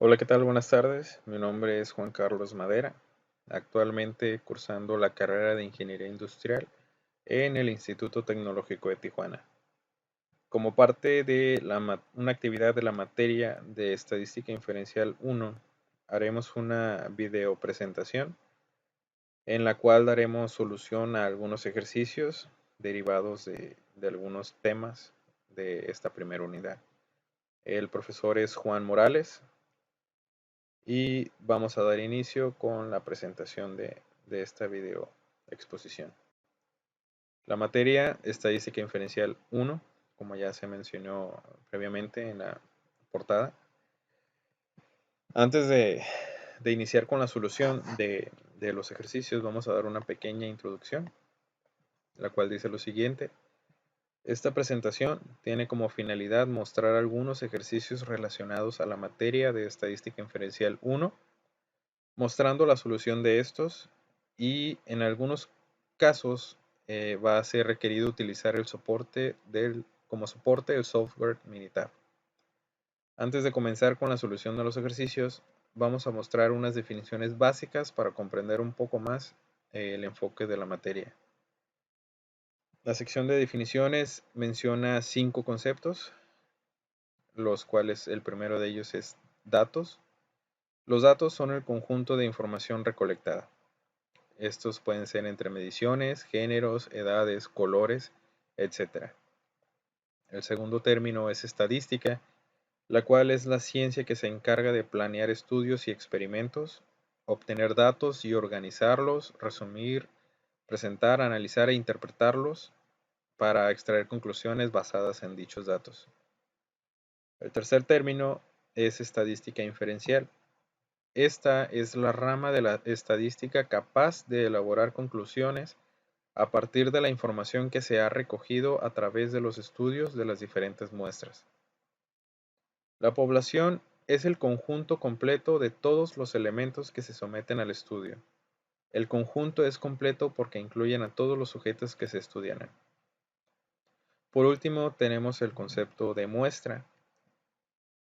Hola, ¿qué tal? Buenas tardes. Mi nombre es Juan Carlos Madera, actualmente cursando la carrera de Ingeniería Industrial en el Instituto Tecnológico de Tijuana. Como parte de una actividad de la materia de Estadística Inferencial 1, haremos una video presentación en la cual daremos solución a algunos ejercicios derivados de algunos temas de esta primera unidad. El profesor es Juan Morales, y vamos a dar inicio con la presentación de esta video exposición. La materia Estadística Inferencial 1, como ya se mencionó previamente en la portada. Antes de iniciar con la solución de los ejercicios, vamos a dar una pequeña introducción, la cual dice lo siguiente. Esta presentación tiene como finalidad mostrar algunos ejercicios relacionados a la materia de Estadística Inferencial 1, mostrando la solución de estos, y en algunos casos va a ser requerido utilizar como soporte el software Minitab. Antes de comenzar con la solución de los ejercicios, vamos a mostrar unas definiciones básicas para comprender un poco más el enfoque de la materia. La sección de definiciones menciona 5 conceptos, los cuales el primero de ellos es datos. Los datos son el conjunto de información recolectada. Estos pueden ser entre mediciones, géneros, edades, colores, etc. El segundo término es estadística, la cual es la ciencia que se encarga de planear estudios y experimentos, obtener datos y organizarlos, resumir, presentar, analizar e interpretarlos para extraer conclusiones basadas en dichos datos. El tercer término es estadística inferencial. Esta es la rama de la estadística capaz de elaborar conclusiones a partir de la información que se ha recogido a través de los estudios de las diferentes muestras. La población es el conjunto completo de todos los elementos que se someten al estudio. El conjunto es completo porque incluyen a todos los sujetos que se estudian. Por último, tenemos el concepto de muestra.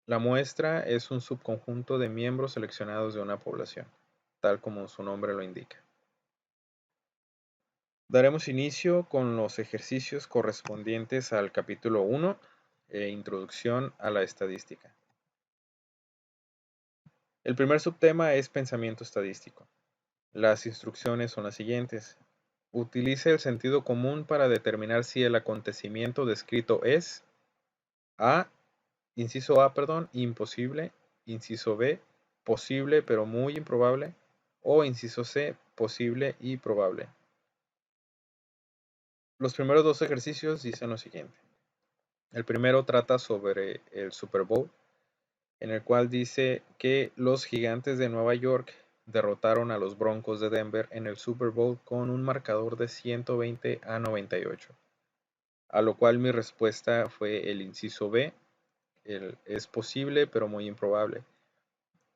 La muestra es un subconjunto de miembros seleccionados de una población, tal como su nombre lo indica. Daremos inicio con los ejercicios correspondientes al capítulo 1, Introducción a la estadística. El primer subtema es pensamiento estadístico. Las instrucciones son las siguientes. Utilice el sentido común para determinar si el acontecimiento descrito es inciso A, imposible, inciso B, posible pero muy improbable, o inciso C, posible y probable. Los primeros dos ejercicios dicen lo siguiente. El primero trata sobre el Super Bowl, en el cual dice que los Gigantes de Nueva York derrotaron a los Broncos de Denver en el Super Bowl con un marcador de 120-98. A lo cual mi respuesta fue el inciso B, es posible pero muy improbable.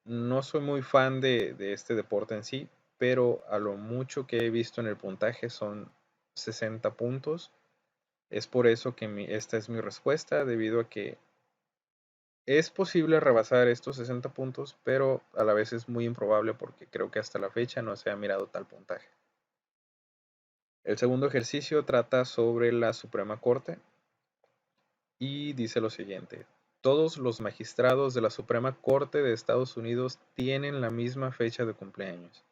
No soy muy fan de este deporte en sí, pero a lo mucho que he visto en el puntaje son 60 puntos. Es por eso que esta es mi respuesta, debido a que es posible rebasar estos 60 puntos, pero a la vez es muy improbable porque creo que hasta la fecha no se ha mirado tal puntaje. El segundo ejercicio trata sobre la Suprema Corte y dice lo siguiente. Todos los magistrados de la Suprema Corte de Estados Unidos tienen la misma fecha de cumpleaños.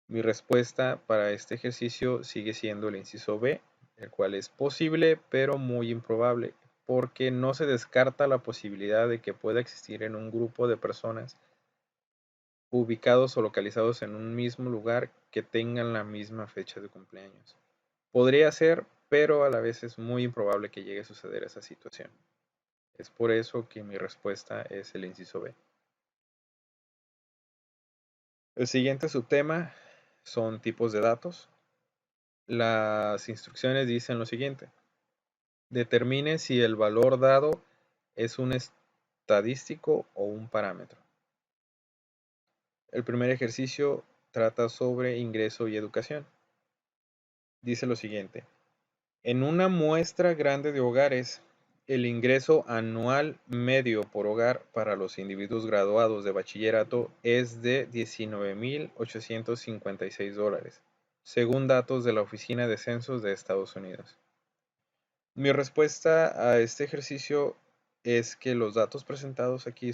Mi respuesta para este ejercicio sigue siendo el inciso B, el cual es posible pero muy improbable, porque no se descarta la posibilidad de que pueda existir en un grupo de personas ubicados o localizados en un mismo lugar que tengan la misma fecha de cumpleaños. Podría ser, pero a la vez es muy improbable que llegue a suceder esa situación. Es por eso que mi respuesta es el inciso B. El siguiente subtema son tipos de datos. Las instrucciones dicen lo siguiente. Determine si el valor dado es un estadístico o un parámetro. El primer ejercicio trata sobre ingreso y educación. Dice lo siguiente. En una muestra grande de hogares, El ingreso anual medio por hogar para los individuos graduados de bachillerato es de $19,856, según datos de la Oficina de Censos de Estados Unidos. Mi respuesta a este ejercicio es que los datos presentados aquí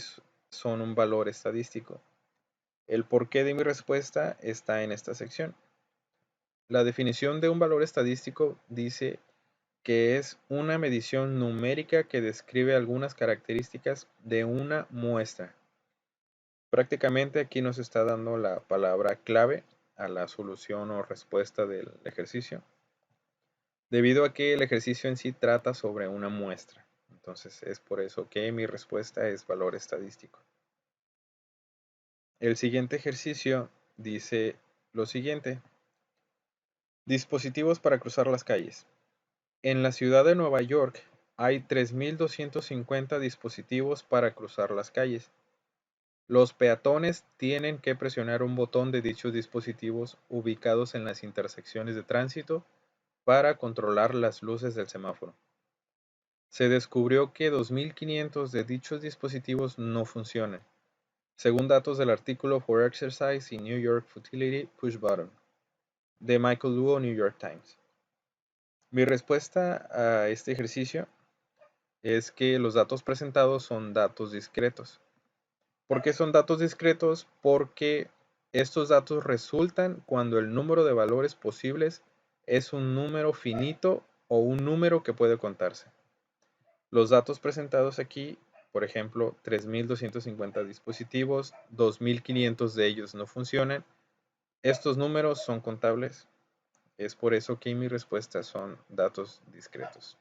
son un valor estadístico. El porqué de mi respuesta está en esta sección. La definición de un valor estadístico dice que es una medición numérica que describe algunas características de una muestra. Prácticamente aquí nos está dando la palabra clave a la solución o respuesta del ejercicio, debido a que el ejercicio en sí trata sobre una muestra. Entonces es por eso que mi respuesta es valor estadístico. El siguiente ejercicio dice lo siguiente: dispositivos para cruzar las calles. En la ciudad de Nueva York hay 3.250 dispositivos para cruzar las calles. Los peatones tienen que presionar un botón de dichos dispositivos ubicados en las intersecciones de tránsito para controlar las luces del semáforo. Se descubrió que 2.500 de dichos dispositivos no funcionan, según datos del artículo For Exercise in New York Futility Push Button, de Michael Luo, New York Times. Mi respuesta a este ejercicio es que los datos presentados son datos discretos. ¿Por qué son datos discretos? Porque estos datos resultan cuando el número de valores posibles es un número finito o un número que puede contarse. Los datos presentados aquí, por ejemplo, 3.250 dispositivos, 2.500 de ellos no funcionan. Estos números son contables. Es por eso que mi respuesta son datos discretos.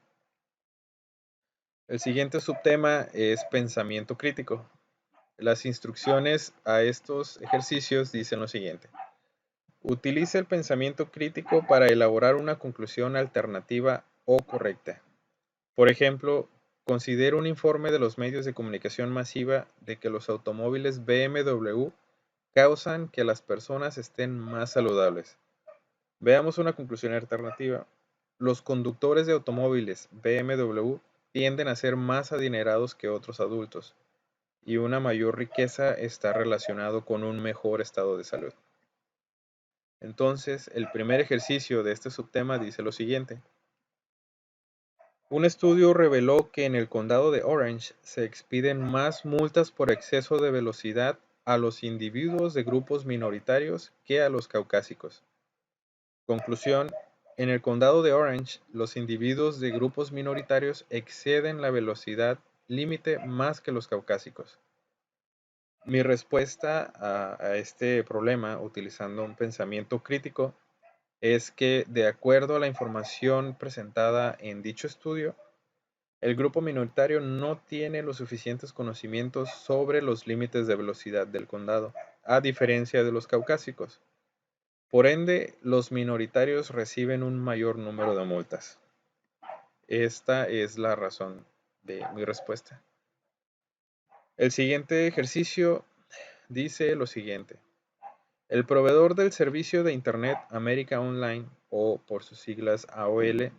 El siguiente subtema es pensamiento crítico. Las instrucciones a estos ejercicios dicen lo siguiente: utiliza el pensamiento crítico para elaborar una conclusión alternativa o correcta. Por ejemplo, considera un informe de los medios de comunicación masiva de que los automóviles BMW causan que las personas estén más saludables. Veamos una conclusión alternativa. Los conductores de automóviles BMW tienden a ser más adinerados que otros adultos, y una mayor riqueza está relacionado con un mejor estado de salud. Entonces, el primer ejercicio de este subtema dice lo siguiente: un estudio reveló que en el condado de Orange se expiden más multas por exceso de velocidad a los individuos de grupos minoritarios que a los caucásicos. Conclusión: en el condado de Orange, los individuos de grupos minoritarios exceden la velocidad límite más que los caucásicos. Mi respuesta a este problema, utilizando un pensamiento crítico, es que, de acuerdo a la información presentada en dicho estudio, el grupo minoritario no tiene los suficientes conocimientos sobre los límites de velocidad del condado, a diferencia de los caucásicos. Por ende, los minoritarios reciben un mayor número de multas. Esta es la razón de mi respuesta. El siguiente ejercicio dice lo siguiente: el proveedor del servicio de Internet América Online, o por sus siglas AOL,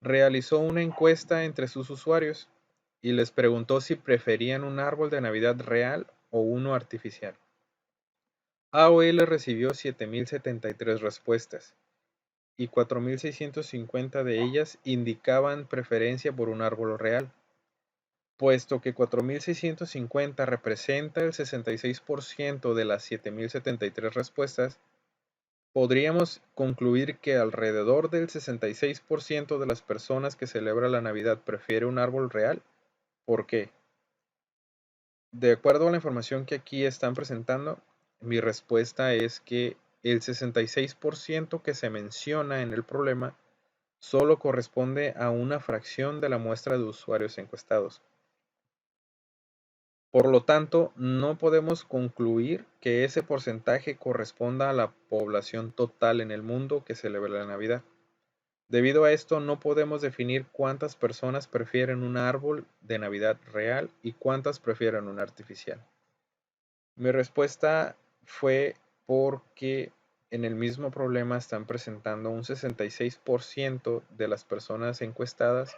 realizó una encuesta entre sus usuarios y les preguntó si preferían un árbol de Navidad real o uno artificial. AOL recibió 7.073 respuestas y 4.650 de ellas indicaban preferencia por un árbol real. Puesto que 4.650 representa el 66% de las 7.073 respuestas, podríamos concluir que alrededor del 66% de las personas que celebran la Navidad prefiere un árbol real. ¿Por qué? De acuerdo a la información que aquí están presentando, mi respuesta es que el 66% que se menciona en el problema solo corresponde a una fracción de la muestra de usuarios encuestados. Por lo tanto, no podemos concluir que ese porcentaje corresponda a la población total en el mundo que celebra la Navidad. Debido a esto, no podemos definir cuántas personas prefieren un árbol de Navidad real y cuántas prefieren un artificial. Mi respuesta fue porque en el mismo problema están presentando un 66% de las personas encuestadas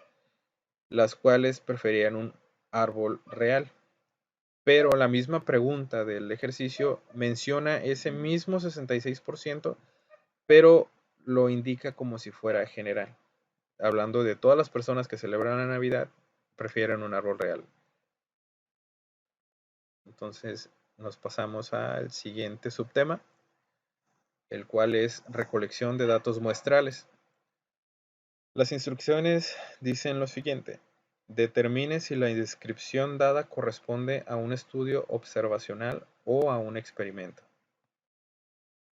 las cuales preferían un árbol real. Pero la misma pregunta del ejercicio menciona ese mismo 66%, pero lo indica como si fuera general. Hablando de todas las personas que celebran la Navidad, prefieren un árbol real. Entonces nos pasamos al siguiente subtema, el cual es recolección de datos muestrales. Las instrucciones dicen lo siguiente: determine si la descripción dada corresponde a un estudio observacional o a un experimento.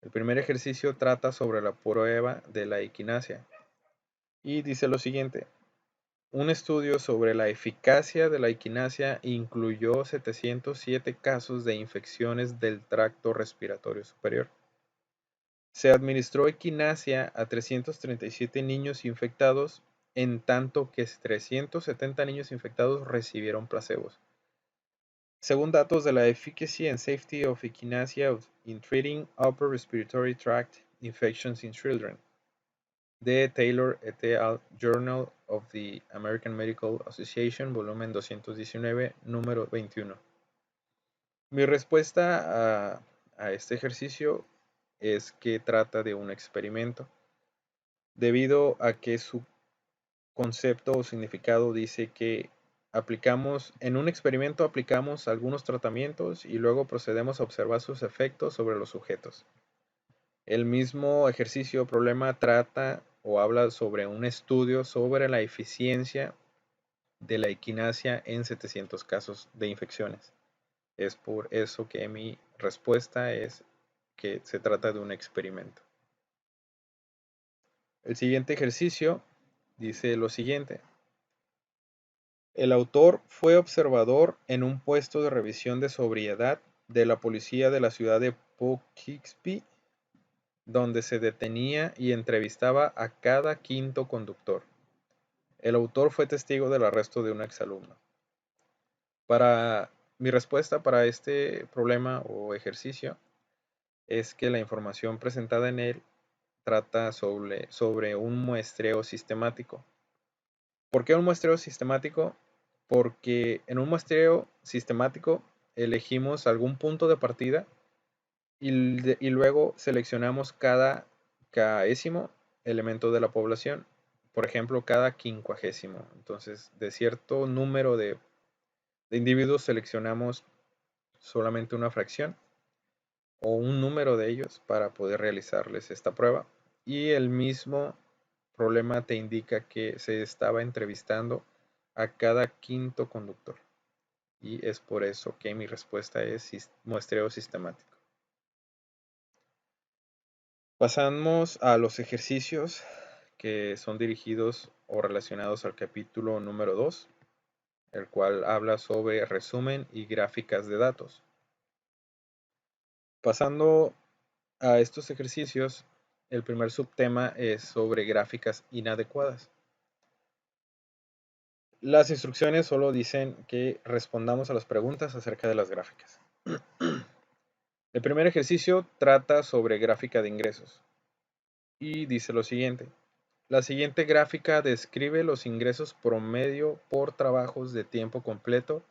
El primer ejercicio trata sobre la prueba de la equinacia y dice lo siguiente: un estudio sobre la eficacia de la equinacia incluyó 707 casos de infecciones del tracto respiratorio superior. Se administró equinacia a 337 niños infectados, en tanto que 370 niños infectados recibieron placebos. Según datos de la Efficacy and Safety of Echinacea in Treating Upper Respiratory Tract Infections in Children, de Taylor et al. Journal of the American Medical Association, volumen 219, número 21. Mi respuesta a este ejercicio es que trata de un experimento, debido a que su concepto o significado dice que en un experimento aplicamos algunos tratamientos y luego procedemos a observar sus efectos sobre los sujetos. El mismo ejercicio o problema trata o habla sobre un estudio sobre la eficiencia de la equinacia en 700 casos de infecciones. Es por eso que mi respuesta es que se trata de un experimento. El siguiente ejercicio dice lo siguiente: el autor fue observador en un puesto de revisión de sobriedad de la policía de la ciudad de Poughkeepsie, donde se detenía y entrevistaba a cada quinto conductor. El autor fue testigo del arresto de un exalumno. Mi respuesta para este problema o ejercicio es que la información presentada en él trata sobre un muestreo sistemático. ¿Por qué un muestreo sistemático? Porque en un muestreo sistemático elegimos algún punto de partida y luego seleccionamos cada késimo elemento de la población. Por ejemplo, cada quincuagésimo. Entonces, de cierto número de individuos seleccionamos solamente una fracción o un número de ellos para poder realizarles esta prueba. Y el mismo problema te indica que se estaba entrevistando a cada quinto conductor. Y es por eso que mi respuesta es muestreo sistemático. Pasamos a los ejercicios que son dirigidos o relacionados al capítulo número 2, el cual habla sobre resumen y gráficas de datos. Pasando a estos ejercicios, el primer subtema es sobre gráficas inadecuadas. Las instrucciones solo dicen que respondamos a las preguntas acerca de las gráficas. El primer ejercicio trata sobre gráfica de ingresos y dice lo siguiente: la siguiente gráfica describe los ingresos promedio por trabajos de tiempo completo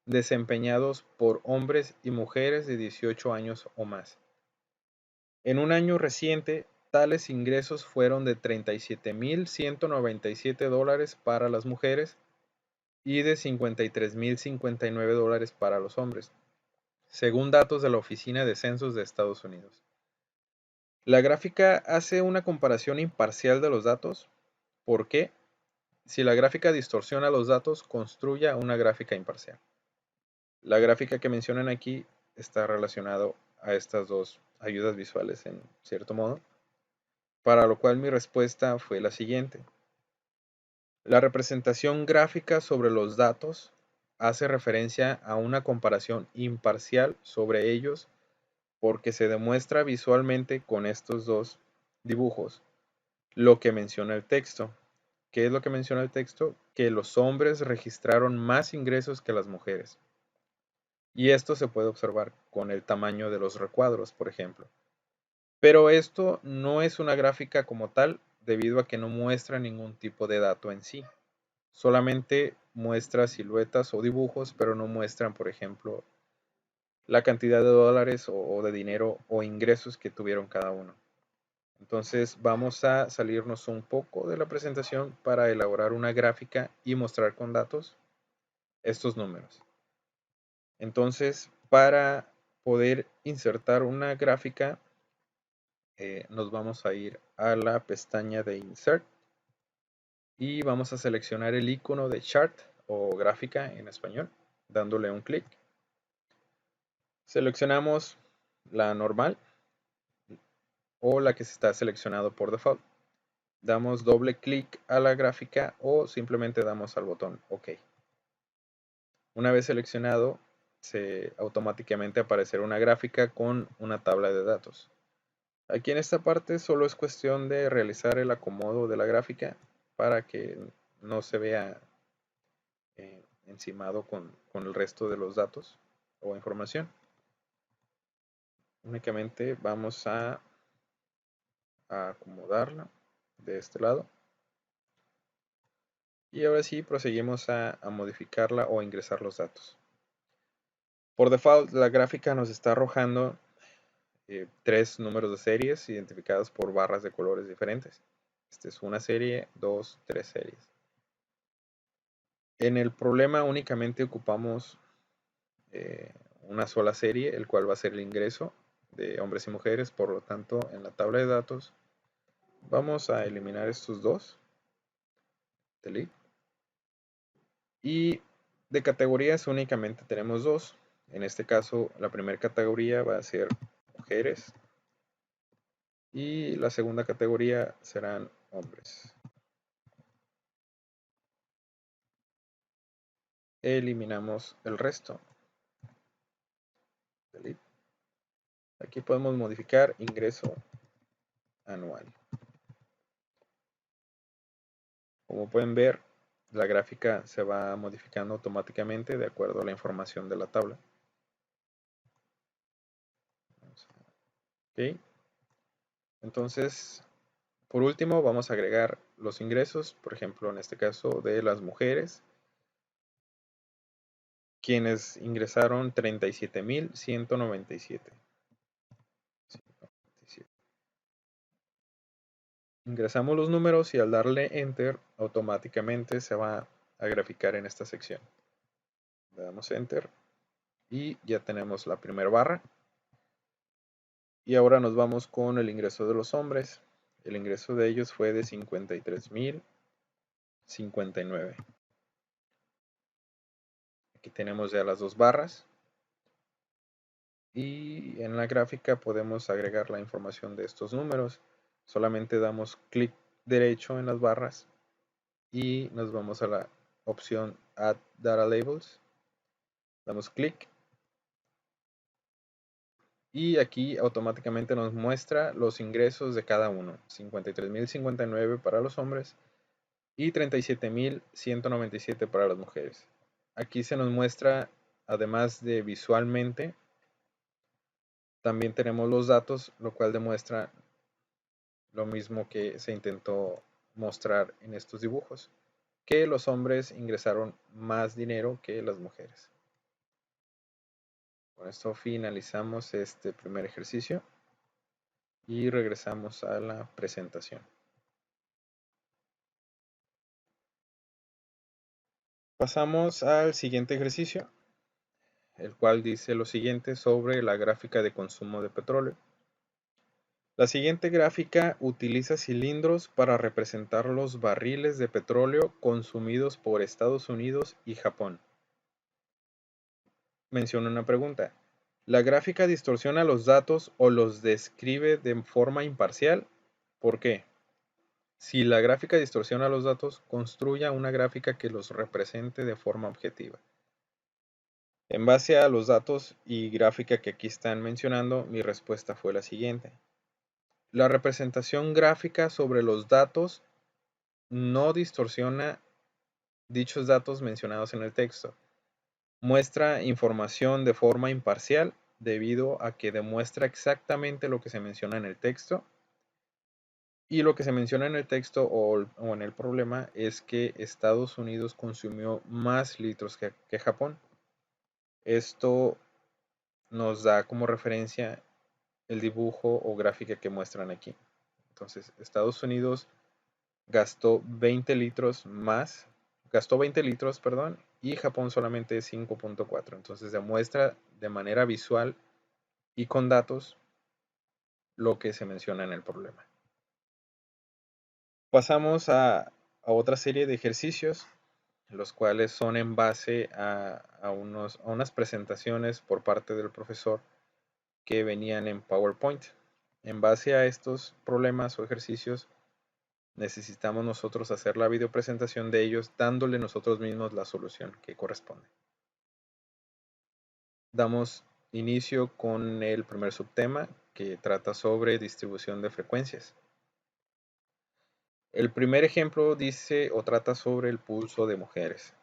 desempeñados por hombres y mujeres de 18 años o más. En un año reciente, tales ingresos fueron de $37,197 para las mujeres y de $53,059 para los hombres, según datos de la Oficina de Censos de Estados Unidos. La gráfica hace una comparación imparcial de los datos. ¿Por qué? Si la gráfica distorsiona los datos, construya una gráfica imparcial. La gráfica que mencionan aquí está relacionado a estas dos ayudas visuales en cierto modo, para lo cual mi respuesta fue la siguiente: la representación gráfica sobre los datos hace referencia a una comparación imparcial sobre ellos porque se demuestra visualmente con estos dos dibujos lo que menciona el texto. ¿Qué es lo que menciona el texto? Que los hombres registraron más ingresos que las mujeres. Y esto se puede observar con el tamaño de los recuadros, por ejemplo. Pero esto no es una gráfica como tal, debido a que no muestra ningún tipo de dato en sí. solamente muestra siluetas o dibujos, pero no muestran, por ejemplo, la cantidad de dólares o de dinero o ingresos que tuvieron cada uno. Entonces vamos a salirnos un poco de la presentación para elaborar una gráfica y mostrar con datos estos números. Entonces, para poder insertar una gráfica, nos vamos a ir a la pestaña de Insert y vamos a seleccionar el icono de Chart o gráfica en español, dándole un clic. Seleccionamos la normal o la que está seleccionado por default. Damos doble clic a la gráfica o simplemente damos al botón OK. Una vez seleccionado, automáticamente aparecerá una gráfica con una tabla de datos. Aquí en esta parte solo es cuestión de realizar el acomodo de la gráfica para que no se vea encimado con el resto de los datos o información. Únicamente vamos a acomodarla de este lado. Y ahora sí proseguimos a modificarla o a ingresar los datos. Por default, la gráfica nos está arrojando 3 números de series identificados por barras de colores diferentes. Esta es una serie, 2, 3 series. En el problema únicamente ocupamos una sola serie, el cual va a ser el ingreso de hombres y mujeres. Por lo tanto, en la tabla de datos vamos a eliminar estos dos. Delete. Y de categorías únicamente tenemos dos. En este caso, la primera categoría va a ser mujeres y la segunda categoría serán hombres. Eliminamos el resto. Delete. Aquí podemos modificar ingreso anual. Como pueden ver, la gráfica se va modificando automáticamente de acuerdo a la información de la tabla. Ok. Entonces, por último, vamos a agregar los ingresos, por ejemplo, en este caso de las mujeres, quienes ingresaron 37,197. Ingresamos los números y al darle Enter, automáticamente se va a graficar en esta sección. Le damos Enter y ya tenemos la primera barra. Y ahora nos vamos con el ingreso de los hombres. El ingreso de ellos fue de 53,059. Aquí tenemos ya las dos barras. Y en la gráfica podemos agregar la información de estos números. Solamente damos clic derecho en las barras y nos vamos a la opción Add Data Labels. Damos clic y aquí automáticamente nos muestra los ingresos de cada uno. 53,059 para los hombres y 37,197 para las mujeres. Aquí se nos muestra, además de visualmente, también tenemos los datos, lo cual demuestra lo mismo que se intentó mostrar en estos dibujos, que los hombres ingresaron más dinero que las mujeres. Con esto finalizamos este primer ejercicio y regresamos a la presentación. Pasamos al siguiente ejercicio, el cual dice lo siguiente sobre la gráfica de consumo de petróleo. La siguiente gráfica utiliza cilindros para representar los barriles de petróleo consumidos por Estados Unidos y Japón. Menciona una pregunta. ¿La gráfica distorsiona los datos o los describe de forma imparcial? ¿Por qué? Si la gráfica distorsiona los datos, construya una gráfica que los represente de forma objetiva. En base a los datos y gráfica que aquí están mencionando, mi respuesta fue la siguiente. La representación gráfica sobre los datos no distorsiona dichos datos mencionados en el texto. Muestra información de forma imparcial debido a que demuestra exactamente lo que se menciona en el texto Y lo que se menciona en el texto o en el problema es que Estados Unidos consumió más litros que Japón. Esto nos da como referencia el dibujo o gráfica que muestran aquí. Entonces, Estados Unidos gastó 20 litros más, gastó 20 litros, perdón, y Japón solamente 5.4. Entonces demuestra de manera visual y con datos lo que se menciona en el problema. Pasamos a otra serie de ejercicios, los cuales son en base a unas presentaciones por parte del profesor que venían en PowerPoint. En base a estos problemas o ejercicios, necesitamos nosotros hacer la videopresentación de ellos dándole nosotros mismos la solución que corresponde. Damos inicio con el primer subtema que trata sobre distribución de frecuencias. El primer ejemplo dice o trata sobre el pulso de mujeres.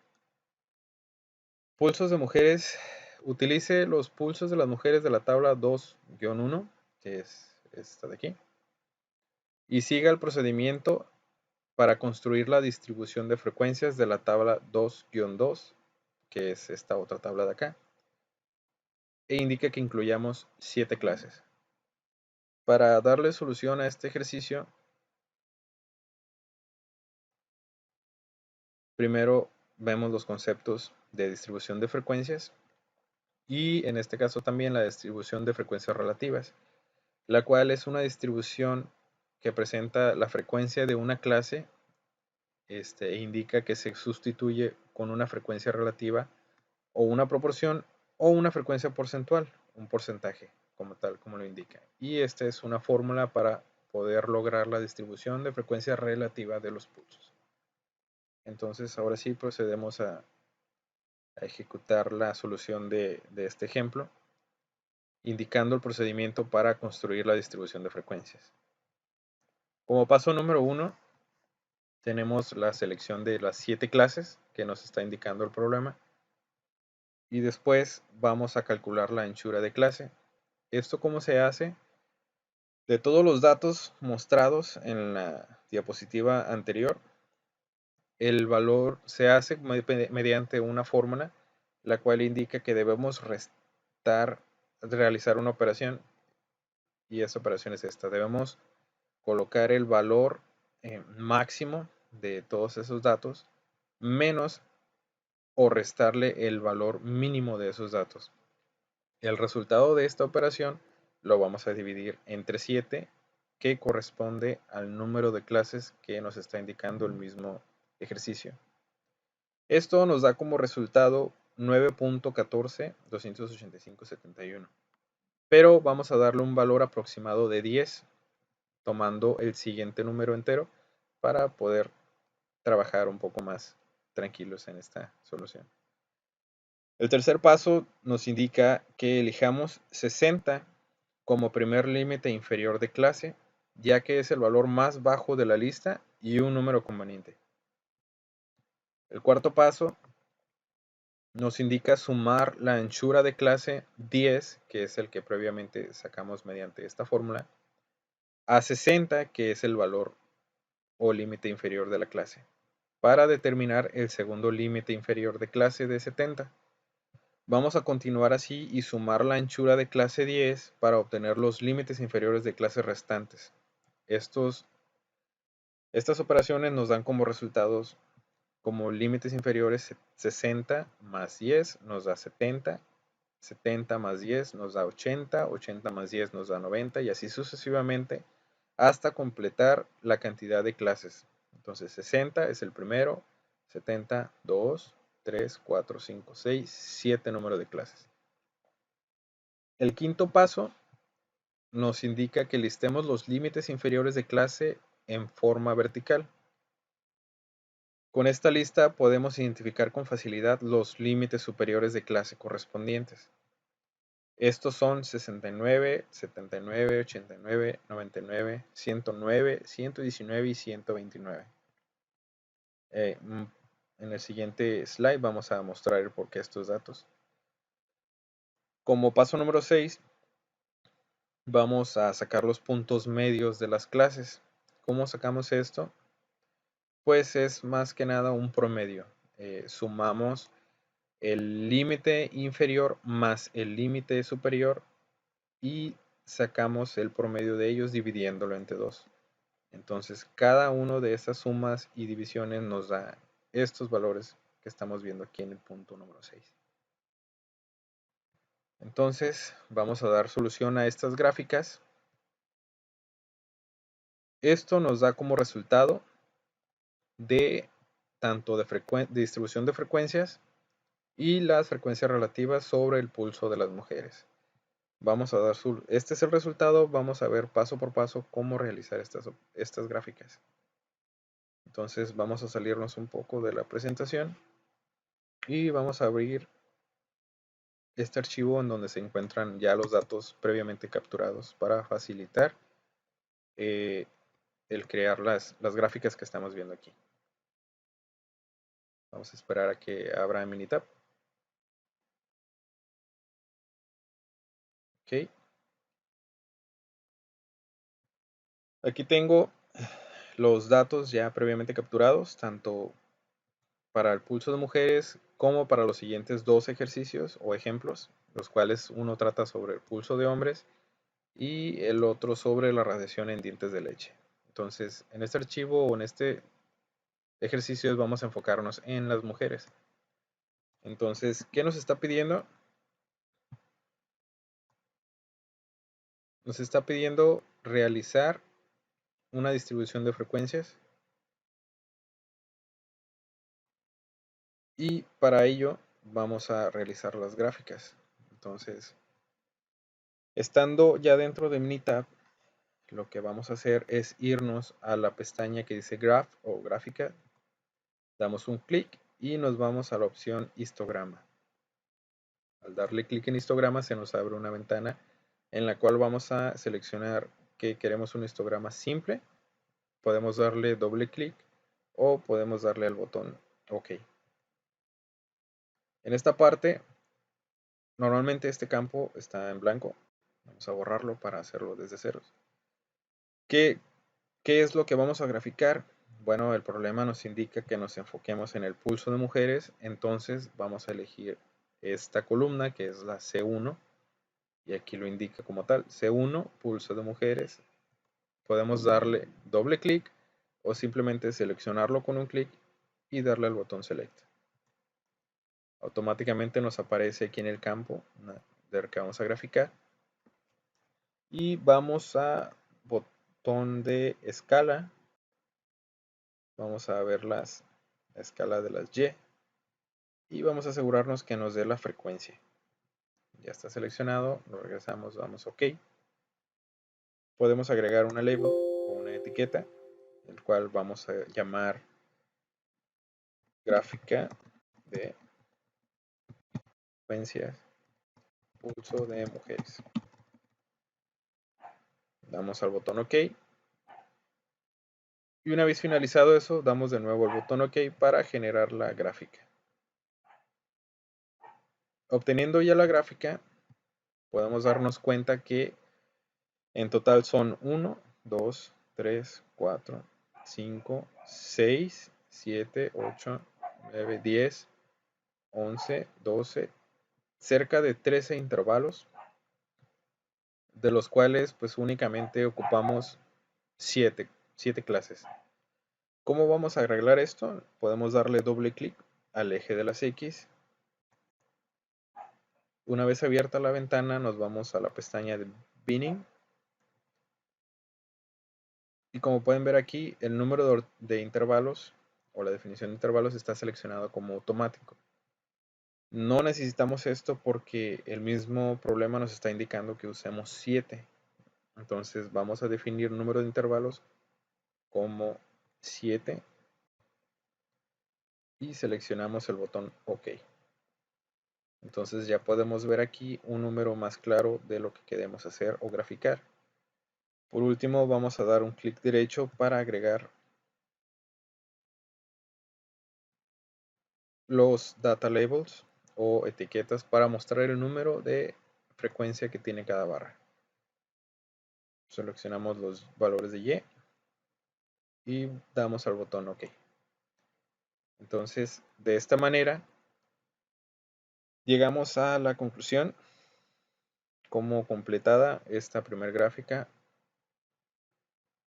Pulsos de mujeres. Utilice los pulsos de las mujeres de la tabla 2-1, que es esta de aquí, y siga el procedimiento para construir la distribución de frecuencias de la tabla 2-2, que es esta otra tabla de acá, e indica que incluyamos 7 clases. Para darle solución a este ejercicio, primero vemos los conceptos de distribución de frecuencias y en este caso también la distribución de frecuencias relativas, la cual es una distribución que presenta la frecuencia de una clase e indica que se sustituye con una frecuencia relativa o una proporción o una frecuencia porcentual, un porcentaje como tal, como lo indica. Y esta es una fórmula para poder lograr la distribución de frecuencia relativa de los pulsos. Entonces ahora sí procedemos a ejecutar la solución de este ejemplo, indicando el procedimiento para construir la distribución de frecuencias. Como paso número 1, tenemos la selección de las 7 clases que nos está indicando el problema. Y después vamos a calcular la anchura de clase. ¿Esto cómo se hace? De todos los datos mostrados en la diapositiva anterior, el valor se hace mediante una fórmula, la cual indica que debemos realizar una operación, y esa operación es esta. Debemos colocar el valor máximo de todos esos datos menos o restarle el valor mínimo de esos datos. El resultado de esta operación lo vamos a dividir entre 7, que corresponde al número de clases que nos está indicando el mismo ejercicio. Esto nos da como resultado 9.14.285.71. Pero vamos a darle un valor aproximado de 10, tomando el siguiente número entero para poder trabajar un poco más tranquilos en esta solución. El tercer paso nos indica que elijamos 60 como primer límite inferior de clase, ya que es el valor más bajo de la lista y un número conveniente. El cuarto paso nos indica sumar la anchura de clase 10, que es el que previamente sacamos mediante esta fórmula, a 60, que es el valor o límite inferior de la clase, para determinar el segundo límite inferior de clase de 70. Vamos a continuar así y sumar la anchura de clase 10 para obtener los límites inferiores de clases restantes. Estas operaciones nos dan como resultados como límites inferiores 60 más 10 nos da 70, 70 más 10 nos da 80, 80 más 10 nos da 90 y así sucesivamente hasta completar la cantidad de clases. Entonces 60 es el primero, 70, 2, 3, 4, 5, 6, 7 número de clases. El quinto paso nos indica que listemos los límites inferiores de clase en forma vertical. Con esta lista podemos identificar con facilidad los límites superiores de clase correspondientes. Estos son 69, 79, 89, 99, 109, 119 y 129. En el siguiente slide vamos a mostrar el porqué de estos datos. Como paso número 6, vamos a sacar los puntos medios de las clases. ¿Cómo sacamos esto? Pues es más que nada un promedio. Sumamos el límite inferior más el límite superior y sacamos el promedio de ellos dividiéndolo entre 2. Entonces, cada uno de esas sumas y divisiones nos da estos valores que estamos viendo aquí en el punto número 6. Entonces, vamos a dar solución a estas gráficas. Esto nos da como resultado de tanto de distribución de frecuencias y las frecuencias relativas sobre el pulso de las mujeres. Vamos a dar este es el resultado. Vamos a ver paso por paso cómo realizar estas gráficas. Entonces vamos a salirnos un poco de la presentación y vamos a abrir este archivo en donde se encuentran ya los datos previamente capturados para facilitar el crear las gráficas que estamos viendo aquí. Vamos a esperar a que abra Minitab. Ok. Aquí tengo los datos ya previamente capturados, tanto para el pulso de mujeres como para los siguientes dos ejercicios o ejemplos, los cuales uno trata sobre el pulso de hombres y el otro sobre la radiación en dientes de leche. Entonces, en este archivo o en este ejercicio vamos a enfocarnos en las mujeres. Entonces, ¿qué nos está pidiendo? Nos está pidiendo realizar una distribución de frecuencias y para ello vamos a realizar las gráficas. Entonces, estando ya dentro de Minitab, lo que vamos a hacer es irnos a la pestaña que dice Graph o gráfica, damos un clic y nos vamos a la opción histograma. Al darle clic en histograma se nos abre una ventana en la cual vamos a seleccionar que queremos un histograma simple. Podemos darle doble clic o podemos darle al botón OK. En esta parte, normalmente este campo está en blanco. Vamos a borrarlo para hacerlo desde ceros. ¿Qué es lo que vamos a graficar? Bueno, el problema nos indica que nos enfoquemos en el pulso de mujeres, entonces vamos a elegir esta columna que es la C1 y aquí lo indica como tal, C1, pulso de mujeres. Podemos darle doble clic o simplemente seleccionarlo con un clic y darle al botón Select. Automáticamente nos aparece aquí en el campo del que vamos a graficar y vamos a botón de escala. Vamos a ver la escala de las Y y vamos a asegurarnos que nos dé la frecuencia. Ya está seleccionado, lo regresamos, damos OK. Podemos agregar una label o una etiqueta, el cual vamos a llamar gráfica de frecuencias pulso de mujeres. Damos al botón OK. Y una vez finalizado eso, damos de nuevo el botón OK para generar la gráfica. Obteniendo ya la gráfica, podemos darnos cuenta que en total son 1, 2, 3, 4, 5, 6, 7, 8, 9, 10, 11, 12, cerca de 13 intervalos, de los cuales pues únicamente ocupamos 7 clases. ¿Cómo vamos a arreglar esto? Podemos darle doble clic al eje de las X. Una vez abierta la ventana, nos vamos a la pestaña de Binning. Y como pueden ver aquí, el número de intervalos o la definición de intervalos está seleccionado como automático. No necesitamos esto porque el mismo problema nos está indicando que usemos 7. Entonces vamos a definir número de intervalos como 7 y seleccionamos el botón OK. Entonces ya podemos ver aquí un número más claro de lo que queremos hacer o graficar. Por último, vamos a dar un clic derecho para agregar los data labels o etiquetas para mostrar el número de frecuencia que tiene cada barra. Seleccionamos los valores de Y y damos al botón OK. Entonces, de esta manera, llegamos a la conclusión como completada esta primera gráfica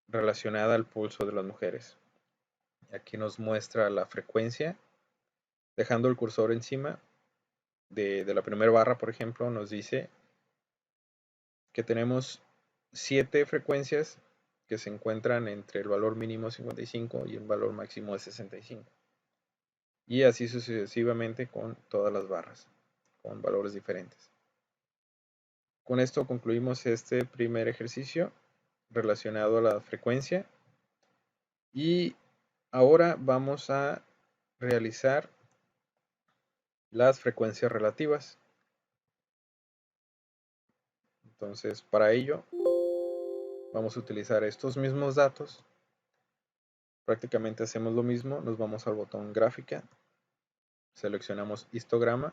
relacionada al pulso de las mujeres. Aquí nos muestra la frecuencia, dejando el cursor encima de la primera barra, por ejemplo, nos dice que tenemos 7 frecuencias que se encuentran entre el valor mínimo 55 y el valor máximo de 65. Y así sucesivamente con todas las barras, con valores diferentes. Con esto concluimos este primer ejercicio relacionado a la frecuencia. Y ahora vamos a realizar las frecuencias relativas. Entonces, para ello, vamos a utilizar estos mismos datos. Prácticamente hacemos lo mismo, nos vamos al botón gráfica, seleccionamos histograma,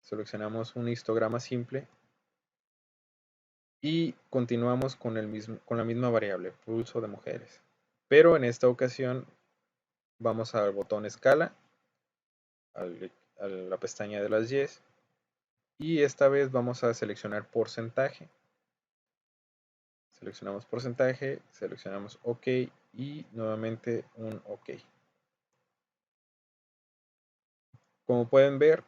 seleccionamos un histograma simple y continuamos con la misma variable, pulso de mujeres. Pero en esta ocasión vamos al botón escala, a la pestaña de las Y, y esta vez vamos a seleccionar porcentaje. Seleccionamos porcentaje, seleccionamos OK y nuevamente un OK. Como pueden ver,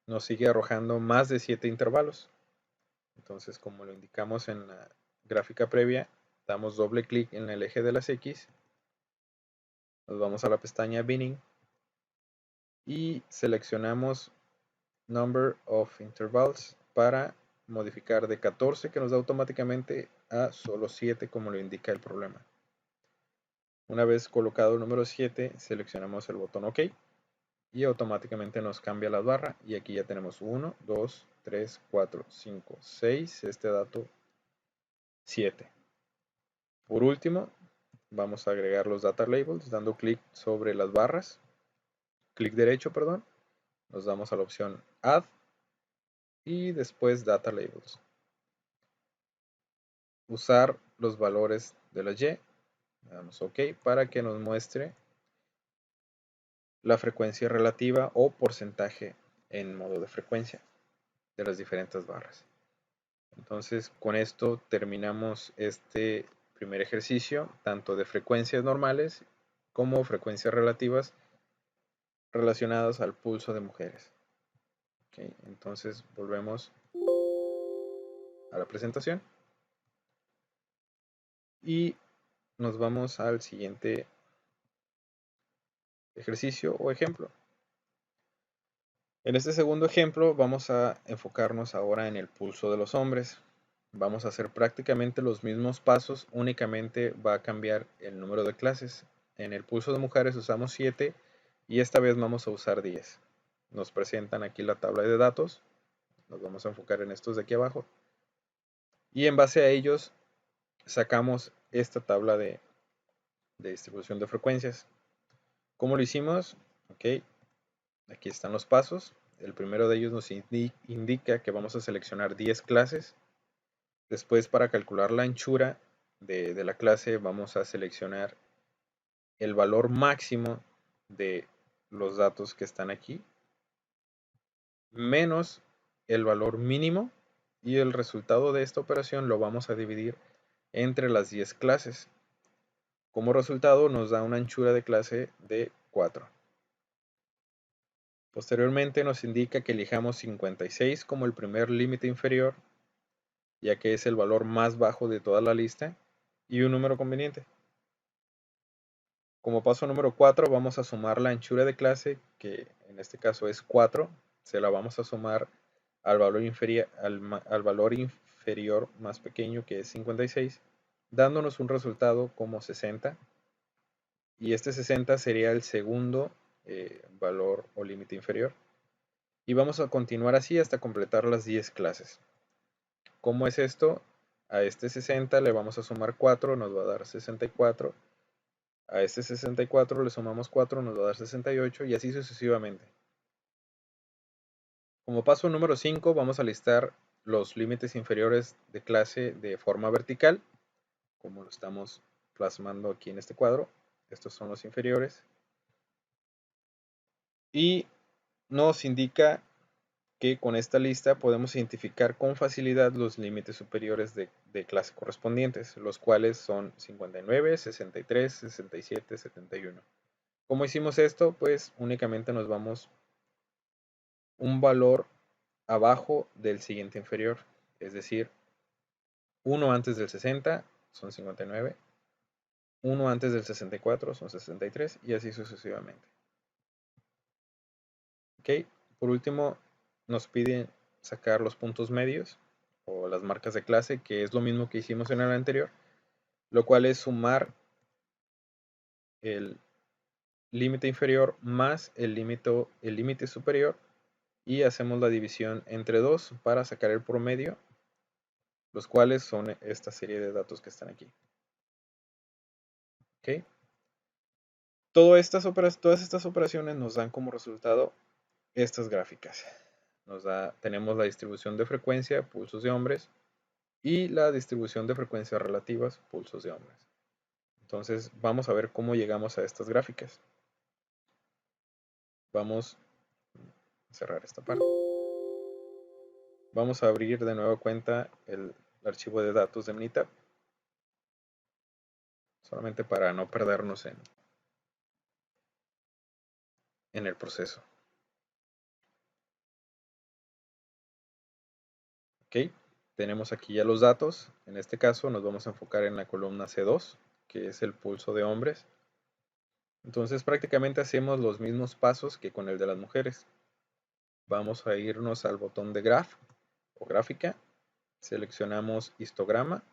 nos sigue arrojando más de 7 intervalos. Entonces, como lo indicamos en la gráfica previa, damos doble clic en el eje de las X, nos vamos a la pestaña Binning y seleccionamos Number of Intervals para modificar de 14, que nos da automáticamente, a solo 7, como lo indica el problema. Una vez colocado el número 7, seleccionamos el botón OK y automáticamente nos cambia la barra, y aquí ya tenemos 1, 2, 3, 4, 5, 6, este dato 7. Por último, vamos a agregar los data labels dando clic sobre las barras, clic derecho, perdón, nos damos a la opción Add y después Data Labels. Usar los valores de la Y, le damos OK para que nos muestre la frecuencia relativa o porcentaje en modo de frecuencia de las diferentes barras. Entonces, con esto terminamos este primer ejercicio, tanto de frecuencias normales como frecuencias relativas relacionadas al pulso de mujeres. Okay, entonces volvemos a la presentación y nos vamos al siguiente ejercicio o ejemplo. En este segundo ejemplo vamos a enfocarnos ahora en el pulso de los hombres. Vamos a hacer prácticamente los mismos pasos, únicamente va a cambiar el número de clases. En el pulso de mujeres usamos 7 y esta vez vamos a usar 10. Nos presentan aquí la tabla de datos, nos vamos a enfocar en estos de aquí abajo y en base a ellos sacamos esta tabla de distribución de frecuencias. ¿Cómo lo hicimos? Ok, aquí están los pasos. El primero de ellos nos indica que vamos a seleccionar 10 clases. Después, para calcular la anchura de la clase, vamos a seleccionar el valor máximo de los datos que están aquí, menos el valor mínimo, y el resultado de esta operación lo vamos a dividir entre las 10 clases. Como resultado nos da una anchura de clase de 4. Posteriormente nos indica que elijamos 56 como el primer límite inferior, ya que es el valor más bajo de toda la lista, y un número conveniente. Como paso número 4 vamos a sumar la anchura de clase, que en este caso es 4, se la vamos a sumar al valor inferior más pequeño, que es 56, dándonos un resultado como 60, y este 60 sería el segundo valor o límite inferior. Y vamos a continuar así hasta completar las 10 clases. ¿Cómo es esto? A este 60 le vamos a sumar 4, nos va a dar 64. A este 64 le sumamos 4, nos va a dar 68 y así sucesivamente. Como paso número 5 vamos a listar los límites inferiores de clase de forma vertical. como lo estamos plasmando aquí en este cuadro. Estos son los inferiores. Y nos indica que con esta lista podemos identificar con facilidad los límites superiores de clase correspondientes, los cuales son 59, 63, 67, 71. ¿Cómo hicimos esto? Pues únicamente nos vamos un valor abajo del siguiente inferior, es decir, uno antes del 60 son 59, uno antes del 64 son 63 y así sucesivamente. Ok, por último nos piden sacar los puntos medios o las marcas de clase, que es lo mismo que hicimos en el anterior, lo cual es sumar el límite inferior más el límite superior y hacemos la división entre 2 para sacar el promedio, los cuales son esta serie de datos que están aquí. ¿Okay? Todas estas operaciones nos dan como resultado estas gráficas. Tenemos la distribución de frecuencia, pulsos de hombres, y la distribución de frecuencias relativas, pulsos de hombres. Entonces vamos a ver cómo llegamos a estas gráficas. Vamos a cerrar esta parte. Vamos a abrir de nuevo cuenta el archivo de datos de Minitab, solamente para no perdernos en el proceso. Ok, tenemos aquí ya los datos. En este caso nos vamos a enfocar en la columna C2, que es el pulso de hombres. Entonces prácticamente hacemos los mismos pasos que con el de las mujeres. Vamos a irnos al botón de Graph o gráfica, seleccionamos histograma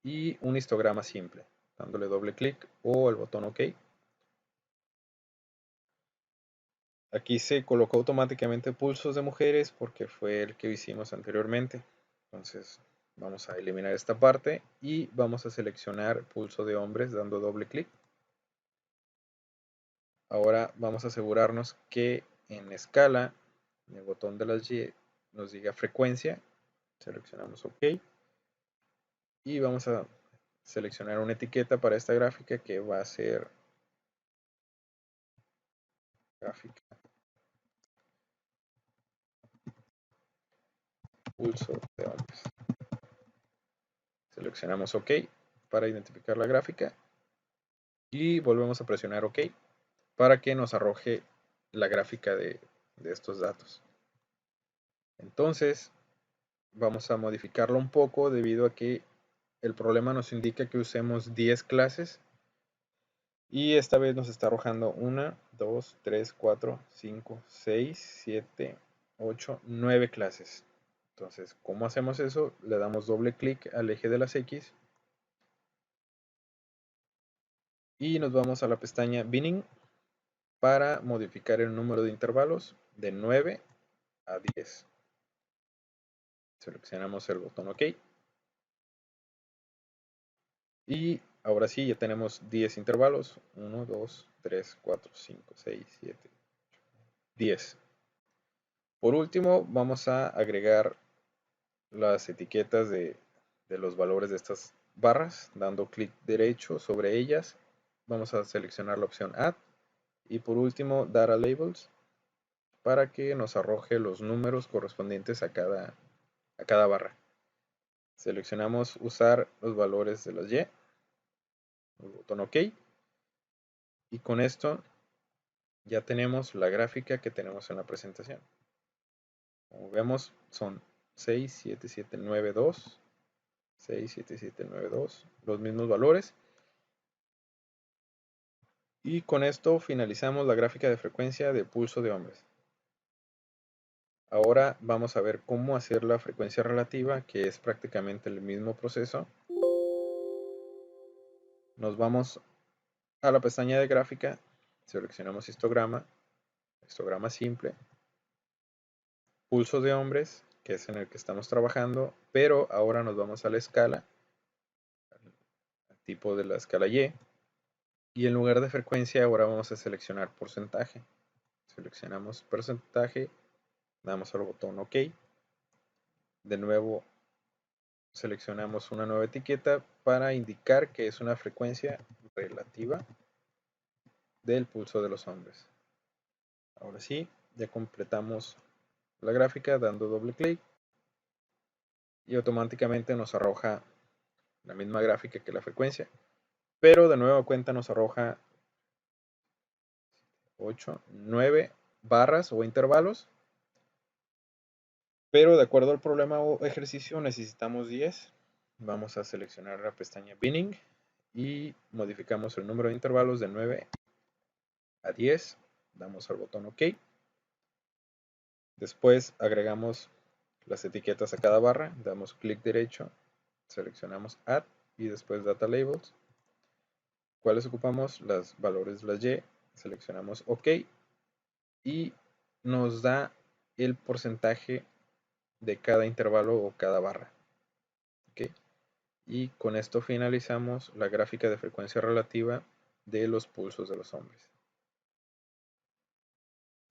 y un histograma simple, dándole doble clic o el botón OK. Aquí se colocó automáticamente pulsos de mujeres porque fue el que hicimos anteriormente. Entonces vamos a eliminar esta parte y vamos a seleccionar pulso de hombres dando doble clic. Ahora vamos a asegurarnos que en escala, en el botón de las Y, nos diga frecuencia. Seleccionamos OK. Y vamos a seleccionar una etiqueta para esta gráfica que va a ser gráfica pulso de hombres. Seleccionamos OK para identificar la gráfica y volvemos a presionar OK para que nos arroje la gráfica de estos datos. Entonces vamos a modificarlo un poco debido a que el problema nos indica que usemos 10 clases y esta vez nos está arrojando 1, 2, 3, 4, 5, 6, 7, 8, 9 clases. Entonces, ¿cómo hacemos eso? Le damos doble clic al eje de las X y nos vamos a la pestaña Binning para modificar el número de intervalos de 9 a 10. Seleccionamos el botón OK. Y ahora sí, ya tenemos 10 intervalos. 1, 2, 3, 4, 5, 6, 7, 10. Por último, vamos a agregar las etiquetas de los valores de estas barras, dando clic derecho sobre ellas. Vamos a seleccionar la opción Add. Y por último, Data Labels, para que nos arroje los números correspondientes a cada barra. Seleccionamos usar los valores de las Y, el botón OK, y con esto ya tenemos la gráfica que tenemos en la presentación. Como vemos, son 6, 7, 7, 9, 2, 6, 7, 7, 9, 2, los mismos valores. Y con esto finalizamos la gráfica de frecuencia de pulso de hombres. Ahora vamos a ver cómo hacer la frecuencia relativa, que es prácticamente el mismo proceso. Nos vamos a la pestaña de gráfica, seleccionamos histograma, histograma simple, pulso de hombres, que es en el que estamos trabajando, pero ahora nos vamos a la escala, al tipo de la escala Y, y en lugar de frecuencia ahora vamos a seleccionar porcentaje. Seleccionamos porcentaje, damos al botón OK, de nuevo seleccionamos una nueva etiqueta para indicar que es una frecuencia relativa del pulso de los hombres. Ahora sí, ya completamos la gráfica dando doble clic y automáticamente nos arroja la misma gráfica que la frecuencia, pero de nueva cuenta nos arroja 8, 9 barras o intervalos, pero de acuerdo al problema o ejercicio necesitamos 10. Vamos a seleccionar la pestaña Binning y modificamos el número de intervalos de 9 a 10. Damos al botón OK. Después agregamos las etiquetas a cada barra, damos clic derecho, seleccionamos Add y después Data Labels. ¿Cuáles ocupamos? Los valores de las Y, seleccionamos OK y nos da el porcentaje de cada intervalo o cada barra. ¿Okay? Y con esto finalizamos la gráfica de frecuencia relativa de los pulsos de los hombres.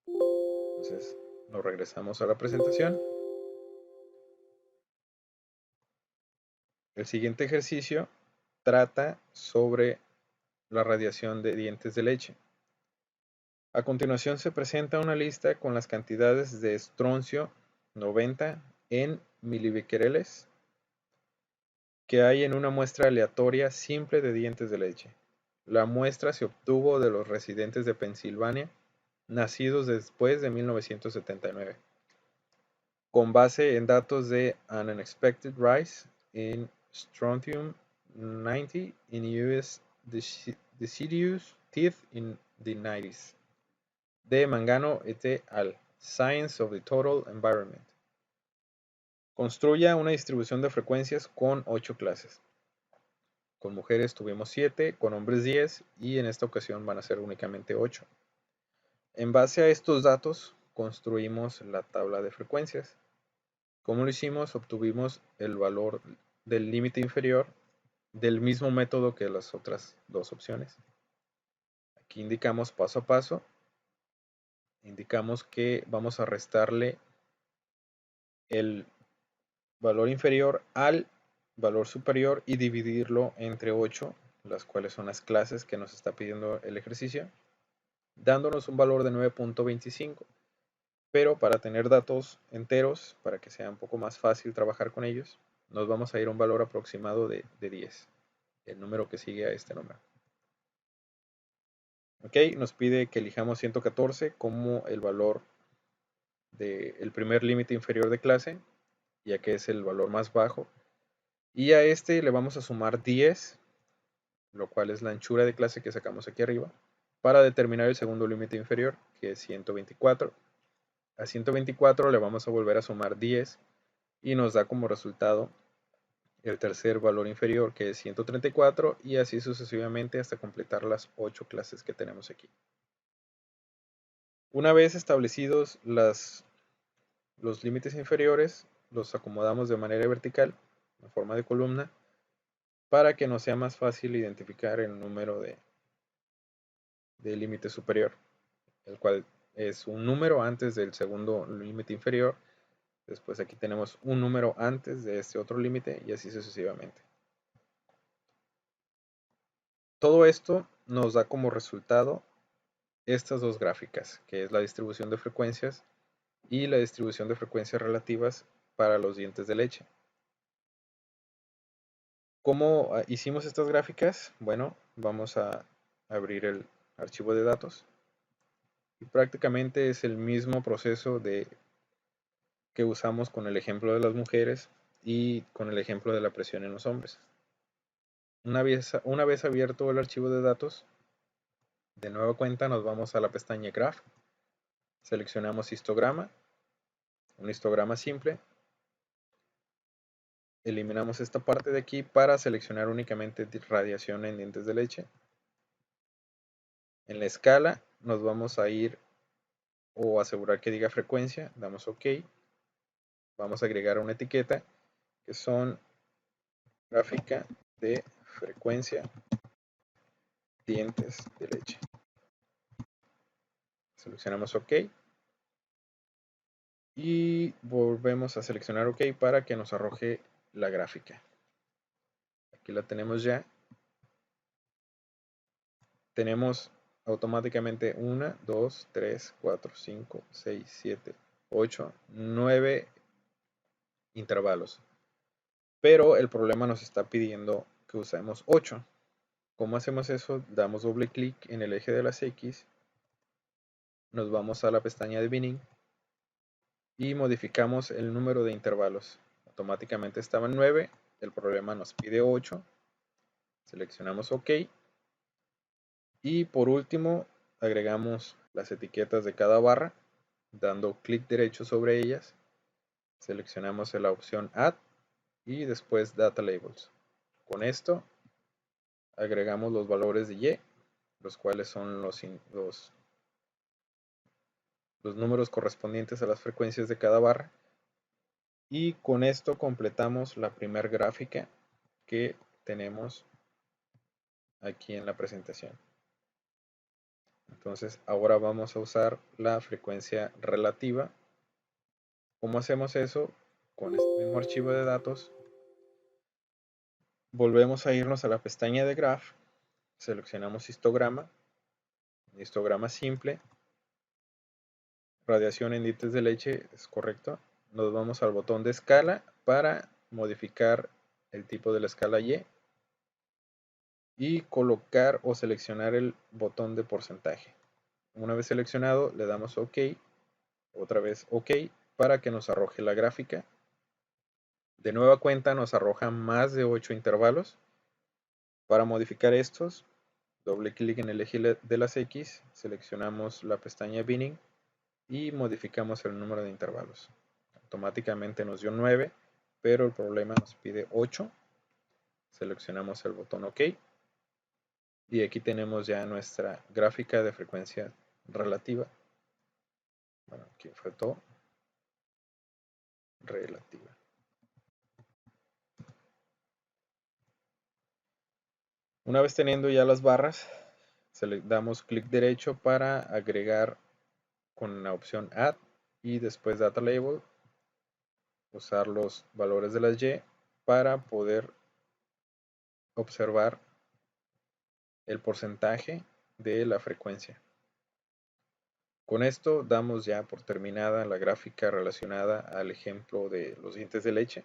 Entonces nos regresamos a la presentación. El siguiente ejercicio trata sobre la radiación de dientes de leche. A continuación se presenta una lista con las cantidades de estroncio 90 en milibecquereles que hay en una muestra aleatoria simple de dientes de leche. La muestra se obtuvo de los residentes de Pensilvania nacidos después de 1979, con base en datos de An Unexpected Rise in Strontium 90 in US Deciduous Teeth in the 90s, de Mangano et al. Science of the Total Environment. Construya una distribución de frecuencias con 8 clases. Con mujeres tuvimos 7, con hombres 10 y en esta ocasión van a ser únicamente 8. En base a estos datos construimos la tabla de frecuencias. ¿Cómo lo hicimos? Obtuvimos el valor del límite inferior del mismo método que las otras dos opciones. Aquí indicamos paso a paso. Indicamos que vamos a restarle el valor inferior al valor superior y dividirlo entre 8, las cuales son las clases que nos está pidiendo el ejercicio, dándonos un valor de 9.25. Pero para tener datos enteros, para que sea un poco más fácil trabajar con ellos, nos vamos a ir a un valor aproximado de 10, el número que sigue a este número. Ok, nos pide que elijamos 114 como el valor del primer límite inferior de clase, ya que es el valor más bajo. Y a este le vamos a sumar 10, lo cual es la anchura de clase que sacamos aquí arriba, para determinar el segundo límite inferior, que es 124. A 124 le vamos a volver a sumar 10 y nos da como resultado el tercer valor inferior, que es 134, y así sucesivamente hasta completar las 8 clases que tenemos aquí. Una vez establecidos los límites inferiores, los acomodamos de manera vertical, en forma de columna, para que nos sea más fácil identificar el número de límite superior, el cual es un número antes del segundo límite inferior. Después aquí tenemos un número antes de este otro límite y así sucesivamente. Todo esto nos da como resultado estas dos gráficas, que es la distribución de frecuencias y la distribución de frecuencias relativas para los dientes de leche. ¿Cómo hicimos estas gráficas? Bueno, vamos a abrir el archivo de datos y prácticamente es el mismo proceso que usamos con el ejemplo de las mujeres y con el ejemplo de la presión en los hombres. Una vez abierto el archivo de datos, de nueva cuenta nos vamos a la pestaña Graph, seleccionamos histograma, un histograma simple, eliminamos esta parte de aquí para seleccionar únicamente radiación en dientes de leche. En la escala nos vamos a ir o asegurar que diga frecuencia, damos OK. Vamos a agregar una etiqueta que son gráfica de frecuencia dientes de leche. Seleccionamos OK. Y volvemos a seleccionar OK para que nos arroje la gráfica. Aquí la tenemos ya. Tenemos automáticamente 1, 2, 3, 4, 5, 6, 7, 8, 9 intervalos. Pero el problema nos está pidiendo que usemos 8. ¿Cómo hacemos eso? Damos doble clic en el eje de las X, nos vamos a la pestaña de binning y modificamos el número de intervalos. Automáticamente estaban 9, el problema nos pide 8, seleccionamos OK y por último agregamos las etiquetas de cada barra dando clic derecho sobre ellas, seleccionamos la opción Add y después Data Labels. Con esto agregamos los valores de Y, los cuales son los números correspondientes a las frecuencias de cada barra. Y con esto completamos la primera gráfica que tenemos aquí en la presentación. Entonces ahora vamos a usar la frecuencia relativa. ¿Cómo hacemos eso? Con este mismo archivo de datos, volvemos a irnos a la pestaña de Graph, seleccionamos histograma simple, radiación en dientes de leche, es correcto. Nos vamos al botón de escala para modificar el tipo de la escala y colocar o seleccionar el botón de porcentaje. Una vez seleccionado, le damos OK, otra vez OK, para que nos arroje la gráfica. De nueva cuenta nos arroja más de 8 intervalos. Para modificar estos, doble clic en el eje de las X, seleccionamos la pestaña Binning y modificamos el número de intervalos. Automáticamente nos dio 9, pero el problema nos pide 8. Seleccionamos el botón OK. Y aquí tenemos ya nuestra gráfica de frecuencia relativa. Bueno, aquí faltó relativa. Una vez teniendo ya las barras, le damos clic derecho para agregar con la opción Add y después Data Label, usar los valores de las Y para poder observar el porcentaje de la frecuencia. Con esto damos ya por terminada la gráfica relacionada al ejemplo de los dientes de leche,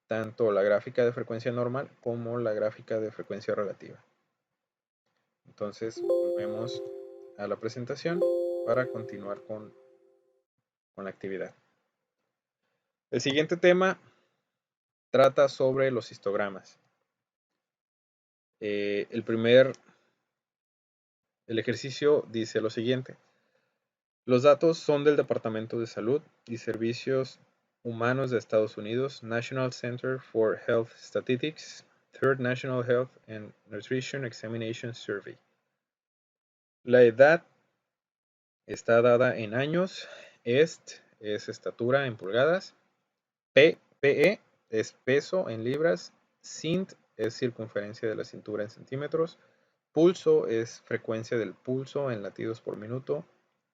tanto la gráfica de frecuencia normal como la gráfica de frecuencia relativa. Entonces volvemos a la presentación para continuar con la actividad. El siguiente tema trata sobre los histogramas. El ejercicio dice lo siguiente. Los datos son del Departamento de Salud y Servicios Humanos de Estados Unidos, National Center for Health Statistics, Third National Health and Nutrition Examination Survey. La edad está dada en años, est es estatura en pulgadas, PE es peso en libras, cint es circunferencia de la cintura en centímetros, pulso es frecuencia del pulso en latidos por minuto,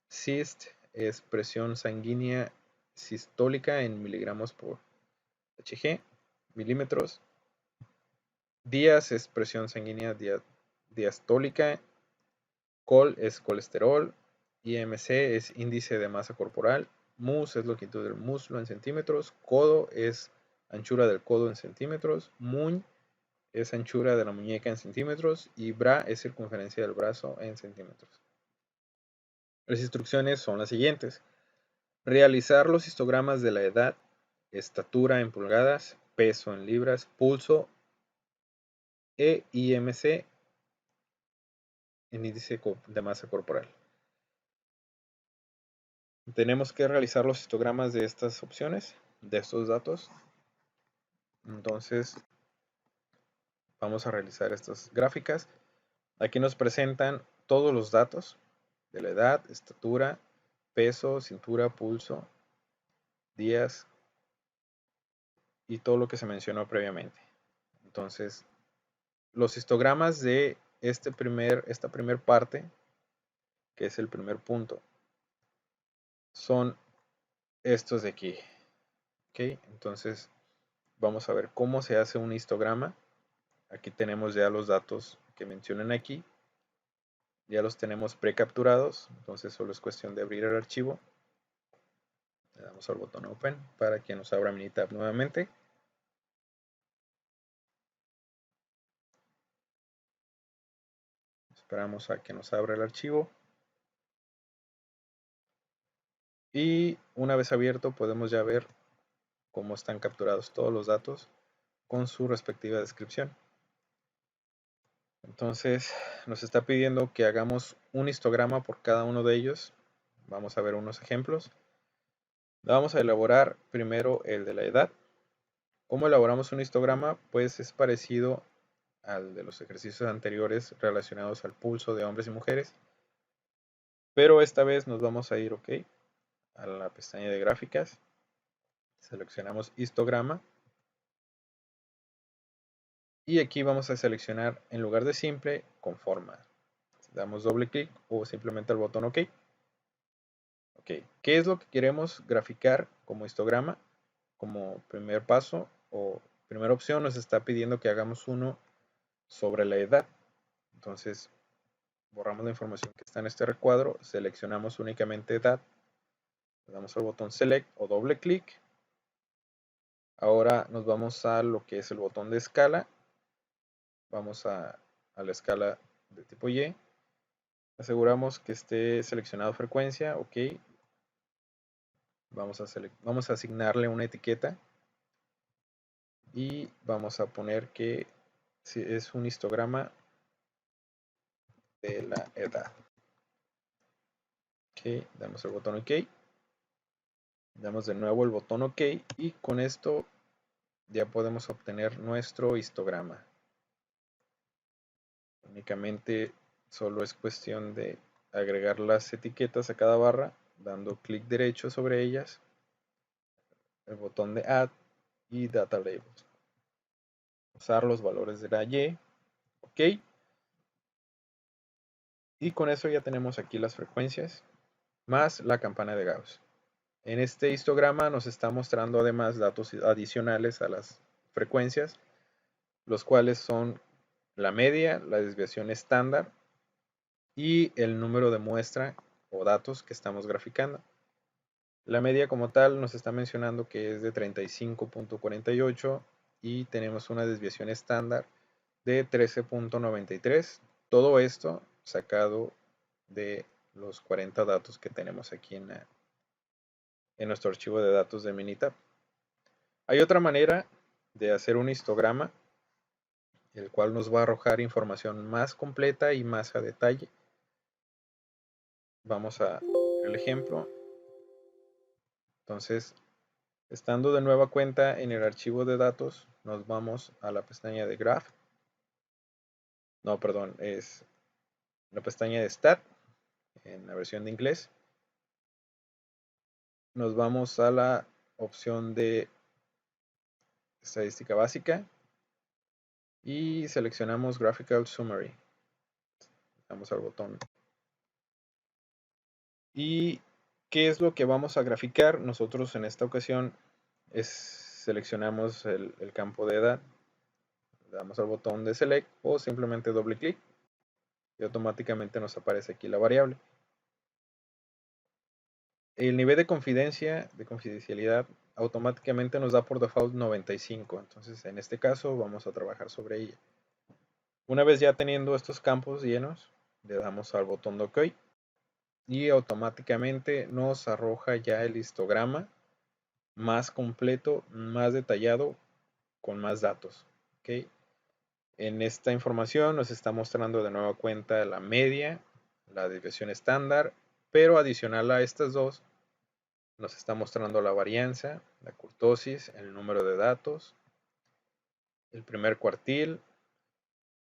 Syst es presión sanguínea sistólica en miligramos por Hg, milímetros. Días es presión sanguínea diastólica. Col es colesterol. IMC es índice de masa corporal. Mus es longitud del muslo en centímetros. Codo es anchura del codo en centímetros. Muñ es anchura de la muñeca en centímetros. Y bra es circunferencia del brazo en centímetros. Las instrucciones son las siguientes. Realizar los histogramas de la edad, estatura en pulgadas, peso en libras, pulso e IMC en índice de masa corporal. Tenemos que realizar los histogramas de estas opciones, de estos datos. Entonces, vamos a realizar estas gráficas. Aquí nos presentan todos los datos de la edad, estatura, peso, cintura, pulso, días y todo lo que se mencionó previamente. Entonces, los histogramas de esta primer parte, que es el primer punto, son estos de aquí. ¿Okay? Entonces, vamos a ver cómo se hace un histograma. Aquí tenemos ya los datos que mencionan aquí. Ya los tenemos precapturados, entonces solo es cuestión de abrir el archivo. Le damos al botón Open para que nos abra Minitab nuevamente. Esperamos a que nos abra el archivo. Y una vez abierto podemos ya ver cómo están capturados todos los datos con su respectiva descripción. Entonces nos está pidiendo que hagamos un histograma por cada uno de ellos. Vamos a ver unos ejemplos. Vamos a elaborar primero el de la edad. ¿Cómo elaboramos un histograma? Pues es parecido al de los ejercicios anteriores relacionados al pulso de hombres y mujeres. Pero esta vez nos vamos a ir a la pestaña de gráficas. Seleccionamos histograma. Y aquí vamos a seleccionar en lugar de simple, con forma. Damos doble clic o simplemente el botón OK. Ok, ¿qué es lo que queremos graficar como histograma? Como primer paso o primera opción nos está pidiendo que hagamos uno sobre la edad. Entonces borramos la información que está en este recuadro, seleccionamos únicamente edad, le damos al botón Select o doble clic. Ahora nos vamos a lo que es el botón de escala. Vamos a la escala de tipo Y. Aseguramos que esté seleccionado frecuencia, ok. Vamos a asignarle una etiqueta y vamos a poner que es un histograma de la edad. Ok, damos el botón OK. Damos de nuevo el botón OK y con esto ya podemos obtener nuestro histograma. Únicamente solo es cuestión de agregar las etiquetas a cada barra, dando clic derecho sobre ellas, el botón de Add y Data Labels. Usar los valores de la Y, OK. Y con eso ya tenemos aquí las frecuencias, más la campana de Gauss. En este histograma nos está mostrando además datos adicionales a las frecuencias, los cuales son la media, la desviación estándar y el número de muestra o datos que estamos graficando. La media como tal nos está mencionando que es de 35.48 y tenemos una desviación estándar de 13.93. Todo esto sacado de los 40 datos que tenemos aquí en nuestro archivo de datos de Minitab. Hay otra manera de hacer un histograma, el cual nos va a arrojar información más completa y más a detalle. Vamos a ver el ejemplo. Entonces, estando de nueva cuenta en el archivo de datos, nos vamos a la pestaña de Graph. No, perdón, es la pestaña de Stat, en la versión de inglés. Nos vamos a la opción de estadística básica y seleccionamos Graphical Summary. Damos al botón. ¿Y qué es lo que vamos a graficar? Nosotros en esta ocasión seleccionamos el campo de edad, le damos al botón de Select o simplemente doble clic y automáticamente nos aparece aquí la variable. El nivel de confidencialidad, automáticamente nos da por default 95. Entonces, en este caso, vamos a trabajar sobre ella. Una vez ya teniendo estos campos llenos, le damos al botón de OK y automáticamente nos arroja ya el histograma más completo, más detallado, con más datos. ¿Okay? En esta información nos está mostrando de nueva cuenta la media, la desviación estándar, pero adicional a estas dos, nos está mostrando la varianza, la kurtosis, el número de datos, el primer cuartil,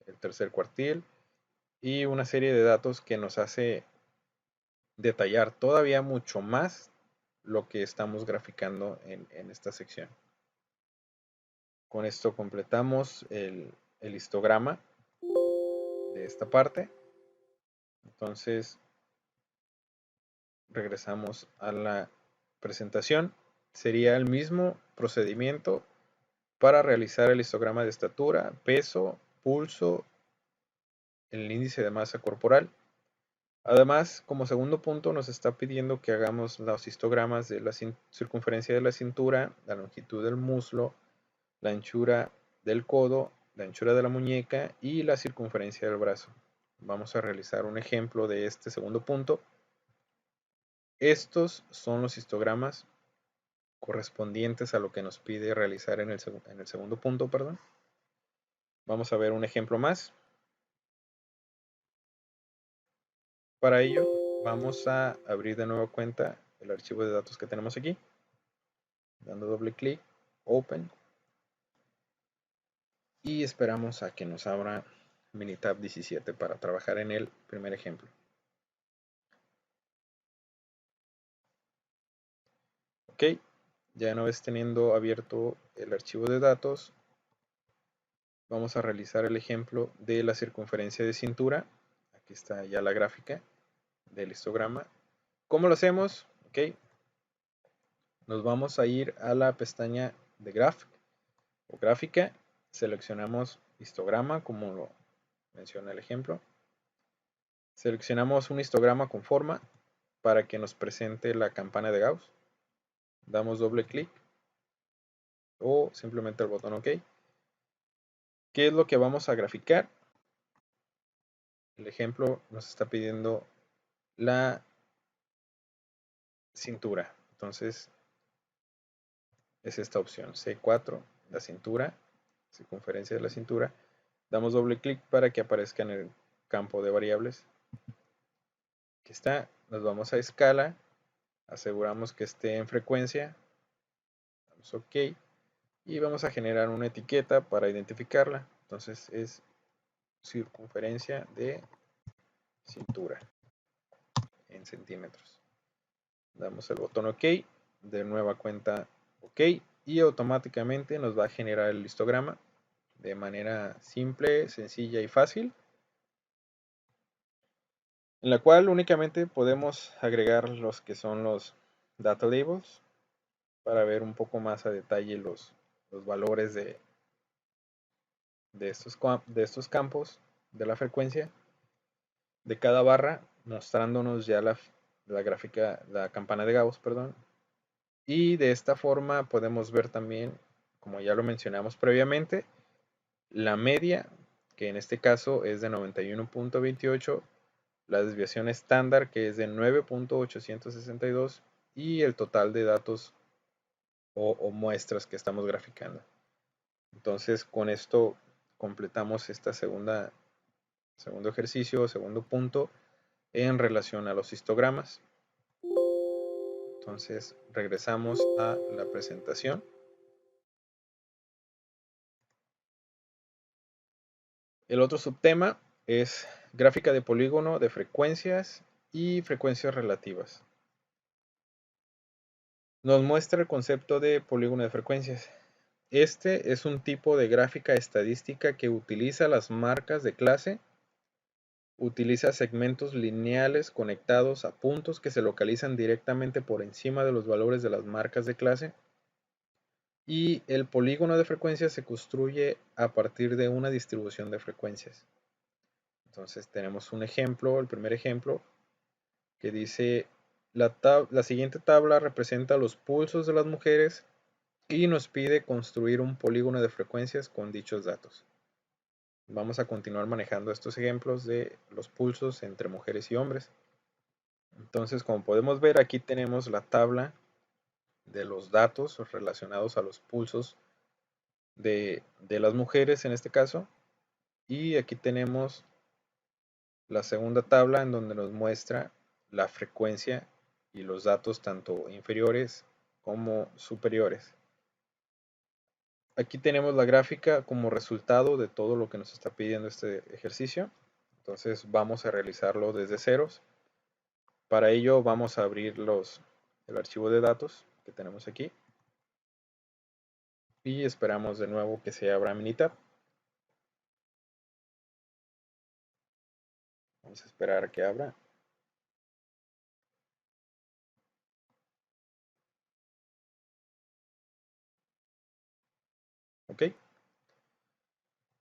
el tercer cuartil y una serie de datos que nos hace detallar todavía mucho más lo que estamos graficando en esta sección. Con esto completamos el histograma de esta parte. Entonces regresamos a la presentación. Sería el mismo procedimiento para realizar el histograma de estatura, peso, pulso, el índice de masa corporal. Además, como segundo punto, nos está pidiendo que hagamos los histogramas de la circunferencia de la cintura, la longitud del muslo, la anchura del codo, la anchura de la muñeca y la circunferencia del brazo. Vamos a realizar un ejemplo de este segundo punto. Estos son los histogramas correspondientes a lo que nos pide realizar en el segundo punto, perdón. Vamos a ver un ejemplo más. Para ello, vamos a abrir de nueva cuenta el archivo de datos que tenemos aquí, dando doble clic, Open, y esperamos a que nos abra Minitab 17 para trabajar en el primer ejemplo. Ok, ya una vez teniendo abierto el archivo de datos, vamos a realizar el ejemplo de la circunferencia de cintura. Aquí está ya la gráfica del histograma. ¿Cómo lo hacemos? Ok, nos vamos a ir a la pestaña de Graph o gráfica, seleccionamos histograma como lo menciona el ejemplo, seleccionamos un histograma con forma para que nos presente la campana de Gauss, damos doble clic o simplemente el botón OK. ¿Qué es lo que vamos a graficar? El ejemplo nos está pidiendo la cintura, entonces es esta opción, C4, la cintura, circunferencia de la cintura. Damos doble clic para que aparezca en el campo de variables. Aquí está, nos vamos a escala, aseguramos que esté en frecuencia, damos OK y vamos a generar una etiqueta para identificarla. Entonces es circunferencia de cintura en centímetros. Damos el botón OK, de nueva cuenta OK y automáticamente nos va a generar el histograma de manera simple, sencilla y fácil, en la cual únicamente podemos agregar los que son los data labels para ver un poco más a detalle los valores de estos campos de la frecuencia de cada barra, mostrándonos ya la gráfica, la campana de Gauss, perdón. Y de esta forma podemos ver también, como ya lo mencionamos previamente, la media, que en este caso es de 91.28, la desviación estándar, que es de 9.862, y el total de datos o muestras que estamos graficando. Entonces, con esto completamos esta segundo ejercicio, segundo punto en relación a los histogramas. Entonces, regresamos a la presentación. El otro subtema es gráfica de polígono de frecuencias y frecuencias relativas. Nos muestra el concepto de polígono de frecuencias. Este es un tipo de gráfica estadística que utiliza las marcas de clase, utiliza segmentos lineales conectados a puntos que se localizan directamente por encima de los valores de las marcas de clase, y el polígono de frecuencias se construye a partir de una distribución de frecuencias. Entonces tenemos un ejemplo, el primer ejemplo, que dice la siguiente tabla representa los pulsos de las mujeres y nos pide construir un polígono de frecuencias con dichos datos. Vamos a continuar manejando estos ejemplos de los pulsos entre mujeres y hombres. Entonces, como podemos ver, aquí tenemos la tabla de los datos relacionados a los pulsos de las mujeres en este caso, y aquí tenemos la segunda tabla en donde nos muestra la frecuencia y los datos tanto inferiores como superiores. Aquí tenemos la gráfica como resultado de todo lo que nos está pidiendo este ejercicio. Entonces vamos a realizarlo desde ceros. Para ello vamos a abrir el archivo de datos que tenemos aquí y esperamos de nuevo que se abra Minitab. Vamos a esperar a que abra. ¿Ok?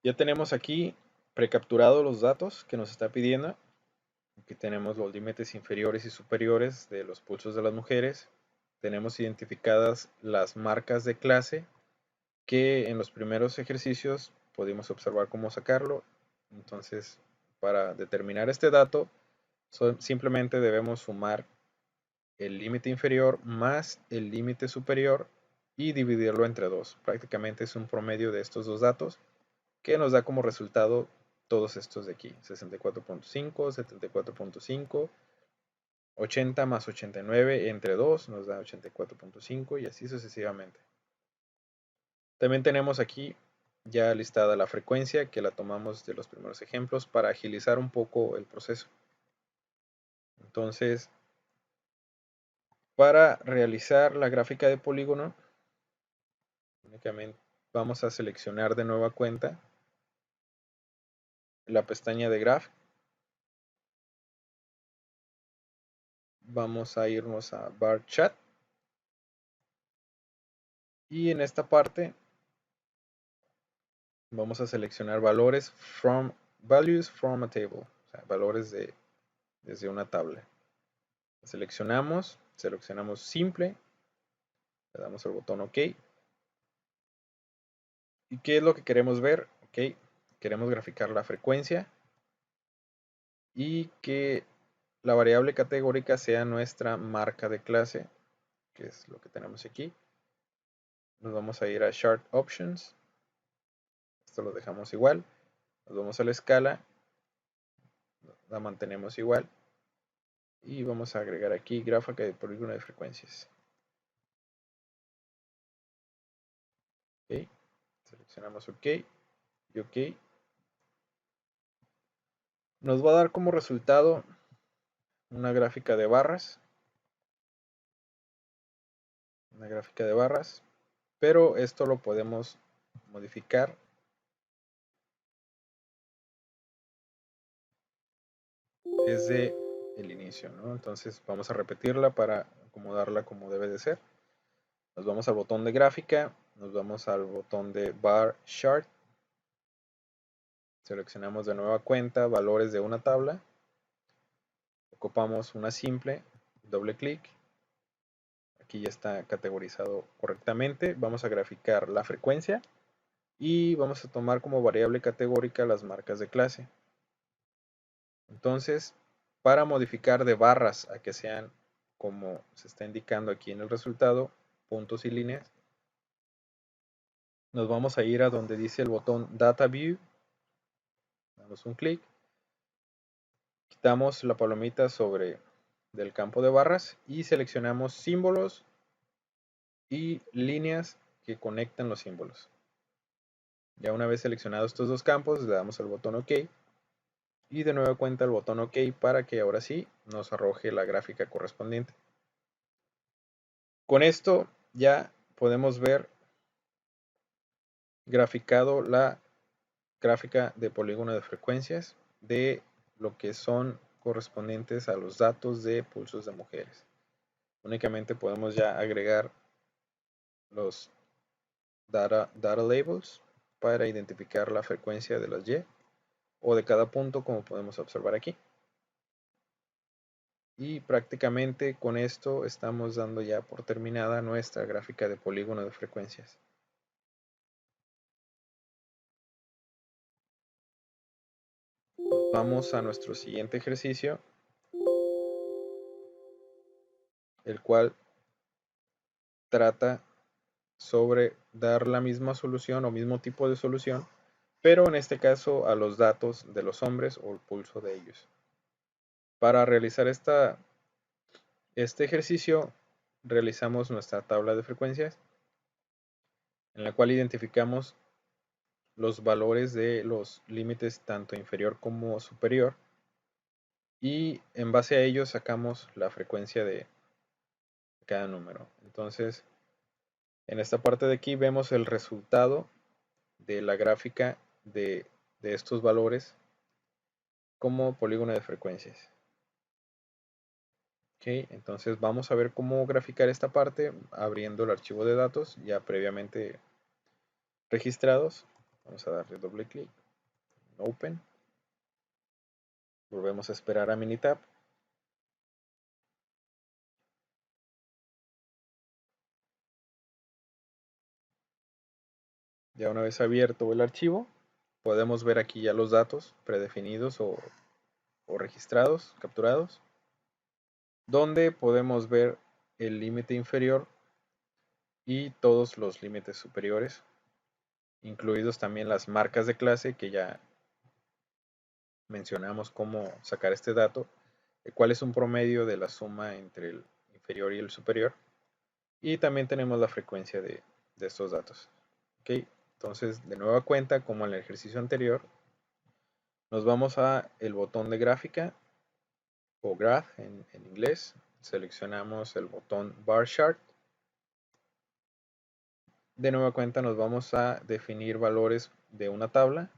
Ya tenemos aquí precapturados los datos que nos está pidiendo. Aquí tenemos los límites inferiores y superiores de los pulsos de las mujeres. Tenemos identificadas las marcas de clase que en los primeros ejercicios pudimos observar cómo sacarlo. Entonces, para determinar este dato, simplemente debemos sumar el límite inferior más el límite superior y dividirlo entre 2. Prácticamente es un promedio de estos dos datos que nos da como resultado todos estos de aquí: 64.5, 74.5, 80 más 89 entre 2 nos da 84.5 y así sucesivamente. También tenemos aquí ya listada la frecuencia, que la tomamos de los primeros ejemplos para agilizar un poco el proceso. Entonces, para realizar la gráfica de polígono, únicamente vamos a seleccionar de nueva cuenta la pestaña de Graph. Vamos a irnos a Bar Chat. Y en esta parte vamos a seleccionar values from a table, o sea, valores desde una tabla. Seleccionamos simple, le damos el botón OK. ¿Y qué es lo que queremos ver? OK, queremos graficar la frecuencia y que la variable categórica sea nuestra marca de clase, que es lo que tenemos aquí. Nos vamos a ir a Chart Options. Esto lo dejamos igual. Nos vamos a la escala, la mantenemos igual. Y vamos a agregar aquí gráfica de polígono de frecuencias. OK, seleccionamos OK y OK. Nos va a dar como resultado una gráfica de barras. Pero esto lo podemos modificar desde el inicio, ¿no? Entonces vamos a repetirla para acomodarla como debe de ser. Nos vamos al botón de gráfica, nos vamos al botón de Bar Chart, seleccionamos de nueva cuenta valores de una tabla, ocupamos una simple, doble clic, aquí ya está categorizado correctamente. Vamos a graficar la frecuencia y vamos a tomar como variable categórica las marcas de clase. Entonces, para modificar de barras a que sean como se está indicando aquí en el resultado, puntos y líneas, nos vamos a ir a donde dice el botón Data View, damos un clic, quitamos la palomita sobre del campo de barras y seleccionamos símbolos y líneas que conectan los símbolos. Ya una vez seleccionados estos dos campos, le damos al botón OK y de nueva cuenta el botón OK para que ahora sí nos arroje la gráfica correspondiente. Con esto ya podemos ver graficado la gráfica de polígono de frecuencias de lo que son correspondientes a los datos de pulsos de mujeres. Únicamente podemos ya agregar los data labels para identificar la frecuencia de las Y o de cada punto, como podemos observar aquí. Y prácticamente con esto estamos dando ya por terminada nuestra gráfica de polígono de frecuencias. Vamos a nuestro siguiente ejercicio, el cual trata sobre dar la misma solución o mismo tipo de solución, pero en este caso a los datos de los hombres o el pulso de ellos. Para realizar este ejercicio realizamos nuestra tabla de frecuencias, en la cual identificamos los valores de los límites tanto inferior como superior, y en base a ellos sacamos la frecuencia de cada número. Entonces, en esta parte de aquí vemos el resultado de la gráfica de estos valores como polígono de frecuencias. Ok, entonces vamos a ver cómo graficar esta parte abriendo el archivo de datos ya previamente registrados. Vamos a darle doble clic, Open. Volvemos a esperar a Minitab. Ya una vez abierto el archivo, podemos ver aquí ya los datos predefinidos o registrados, capturados, donde podemos ver el límite inferior y todos los límites superiores, incluidos también las marcas de clase que ya mencionamos cómo sacar este dato, cuál es un promedio de la suma entre el inferior y el superior, y también tenemos la frecuencia de estos datos. ¿Okay? Entonces, de nueva cuenta, como en el ejercicio anterior, nos vamos a el botón de gráfica o graph en inglés, seleccionamos el botón bar chart. De nueva cuenta nos vamos a definir valores de una tabla.